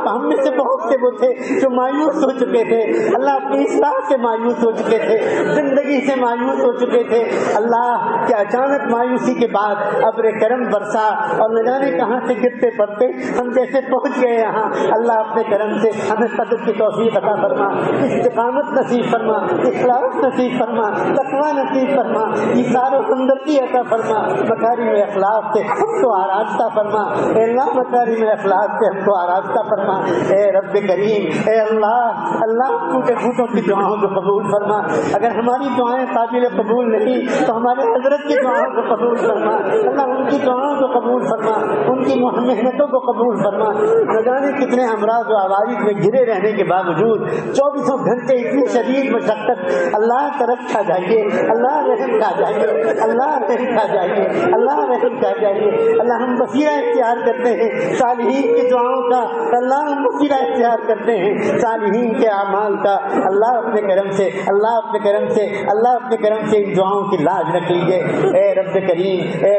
ہم میں سے بہت سے وہ تھے جو مایوس ہو چکے تھے، اللہ اپنی اصلاح سے مایوس ہو چکے تھے، زندگی سے مایوس ہو چکے تھے، اللہ کہ اچانک مایوسی کے بعد ابر کرم برسا اور نہ جانے کہاں سے گرتے پڑتے ہم جیسے پہنچ گئے یہاں۔ اللہ اپنے کرم سے ہمیں قدر کی توفیق عطا فرما، استقامت نصیب فرما، اخلاص نصیب فرما، تقوی نصیب فرما، ایثار و ہمدردی عطا فرما، مکارم اخلاق سے ہم کو آراستہ فرما، اے اللہ مکارم اخلاق سے ہم کو آراستہ فرما۔ اے رب کریم، اے اللہ ٹوٹے پھوٹوں کی دعاؤں کو قبول فرما، اگر ہماری دعائیں قابل قبول نہیں تو ہمارے حضرت کی دعاؤں کو قبول فرما، اللہ ان کی دعاؤں کو قبول فرما، ان کی محنتوں کو قبول فرما۔ نہ جانے کتنے امراض و عوارض میں گرے رہنے کے باوجود 24 گھنٹے اتنی شدید مشقت، اللہ طرف کھا جائیے، اللہ رحم کھا جائیے، اللہ رحم کھا جائیے، اللہ رحم کھا جائیے۔ اللہ ہم وسیلہ اختیار کرتے ہیں صالحین کی دعاؤں کا، اللہ ہم وسیلہ اختیار کرتے ہیں صالحین کے اعمال کا، اللہ اپنے کرم سے، اللہ اپنے کرم سے، اللہ اپنے کرم سے ان دعاؤں کی لاج رکھ لیجیے۔ اے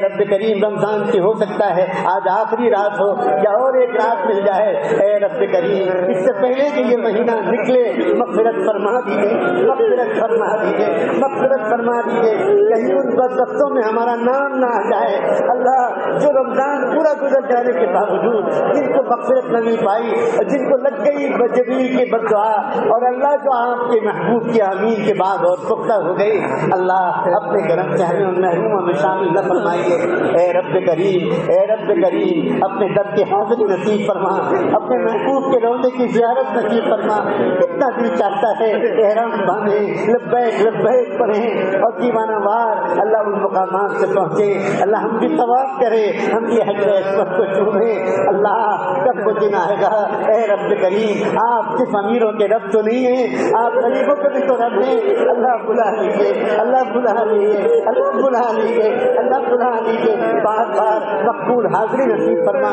رب کریم رمضان کی ہو سکتا ہے آج آخری رات ہو یا اور ایک رات مل جائے، اے رب کریم اس سے پہلے کہ یہ مہینہ نکلے مغفرت فرما دیجیے، مغفرت فرما دیجیے، مغفرت فرما دیجیے، کہیں ان بدبختوں میں ہمارا نام نہ آ جائے۔ اللہ جو رمضان پورا گزر جانے کے باوجود جن کو مغفرت نہ مل پائی، جن کو لگ گئی جبریل کی بددعا اور اللہ جو آپ کے محبوب کی آمین کے بعد اور پختہ ہو گئی، اللہ اپنے کرم سے ہمیں ان محروموں میں شامل نہ فرمائیے۔ اے رب کریم اپنے در کی حاضری نصیب فرما، اپنے محبوب کے روضے کی زیارت نصیب فرما۔ کتنا دل چاہتا ہے احرام باندھے، لبیک لبیک پڑھیں اور دیوانہ وار اللہ ان مقامات سے پہنچے، اللہ ہم بھی طواف کرے، ہم بھی حجر اسود کو چومیں۔ اللہ کب وہ دن آئے گا، اے رب کریم آپ صرف امیروں کے رب تو نہیں ہیں، آپ غریبوں کے بھی تو رب ہیں، اللہ بلا لیجیے، اللہ بلا لیجیے، اللہ بلا لیجیے، اللہ بلا لیجیے، بار بار مقبول حاضری نصیب فرما۔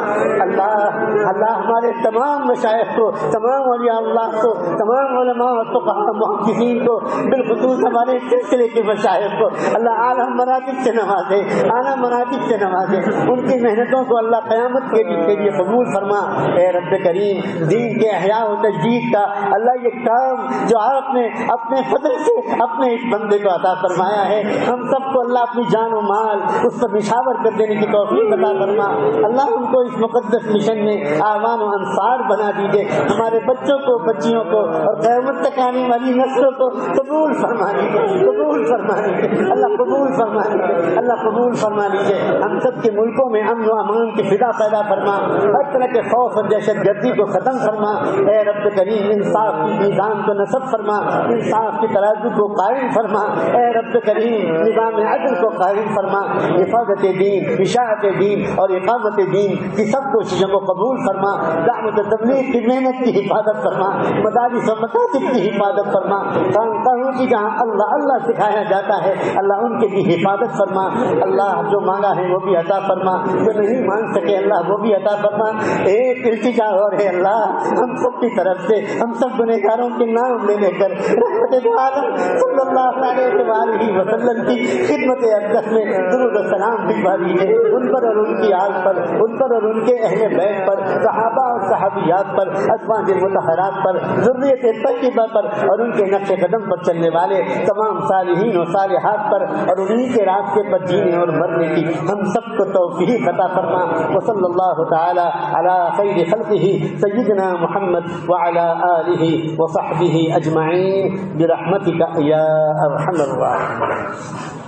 اللہ ہمارے تمام مشائخ کو، تمام اولیاء اللہ کو، تمام علماء اور فقہاء محدثین کو، بالخصوص ہمارے سلسلے کے مشائخ کو اللہ اعلیٰ مراتب سے نوازے، اعلیٰ مراتب سے نوازے، ان کی محنتوں کو اللہ قیامت کے لیے قبول فرما۔ اے رب کریم دین کے احیاء و تجدید کا اللہ یہ کام جو آپ نے اپنے فضل سے اپنے اس بندے کو عطا فرمایا ہے، ہم سب کو اللہ اپنی جان و مال اس پر نشاور کر دینے کی توفیق عطا فرما۔ اللہ ہم کو اس مقدس مشن میں اعوان و انصار بنا دیجیے، ہمارے بچوں کو، بچیوں کو اور قیامت تک آنے والی نسلوں کو قبول فرما لیجیے، قبول فرما لیجیے، اللہ قبول فرما لیجیے، اللہ قبول فرما لیجیے۔ ہم سب کے ملکوں میں امن و امان کی فضا پیدا فرما، ہر طرح کے خوف اور دہشت گردی کو ختم فرما، اے رب کریم انصاف کی میزان کو نصب فرما، انصاف کی ترازو کو قائم فرما، اے رب کریم نظام عدل کو قائم فرما، حفاظت دین، اشاعت دین اور اقامت دین کی سب کوششوں کو قبول فرما، دعوت تبلیغ کی محنت کی حفاظت فرما، مدارس و مکاتب کی حفاظت فرما، خانقاہوں کی جہاں اللہ اللہ سکھایا جاتا ہے اللہ ان کی بھی حفاظت فرما، اللہ جو مانگا ہے وہ بھی عطا فرما، جو نہیں مانگ سکے اللہ وہ بھی عطا فرما۔ ایک التجا اور ہے اللہ ہم سب کی طرف سے ہم سب گنہگاروں کے نام لے لے کر رحمت دو عالم صلی اللہ علیہ وسلم کی خدمت اقدس میں درود و سلام بھجوا دیجیے ان پر اور ان کی آل پر، ان پر اور ان کے اہل بیت پر، صحابہ اور صحابیات پر، ازواج مطہرات پر، ذریت طیبہ پر اور ان کے نقش قدم پر چلنے والے تمام صالحین و صالحات پر اور انہی کے راستے پر جینے اور مرنے کی ہم سب کو توفیق عطا فرما۔ وصلی اللہ تعالی علی خیر خلقہ سیدنا محمد وعلی آلہ وصحبہ اجمعین برحمتک یا ارحم الراحمین۔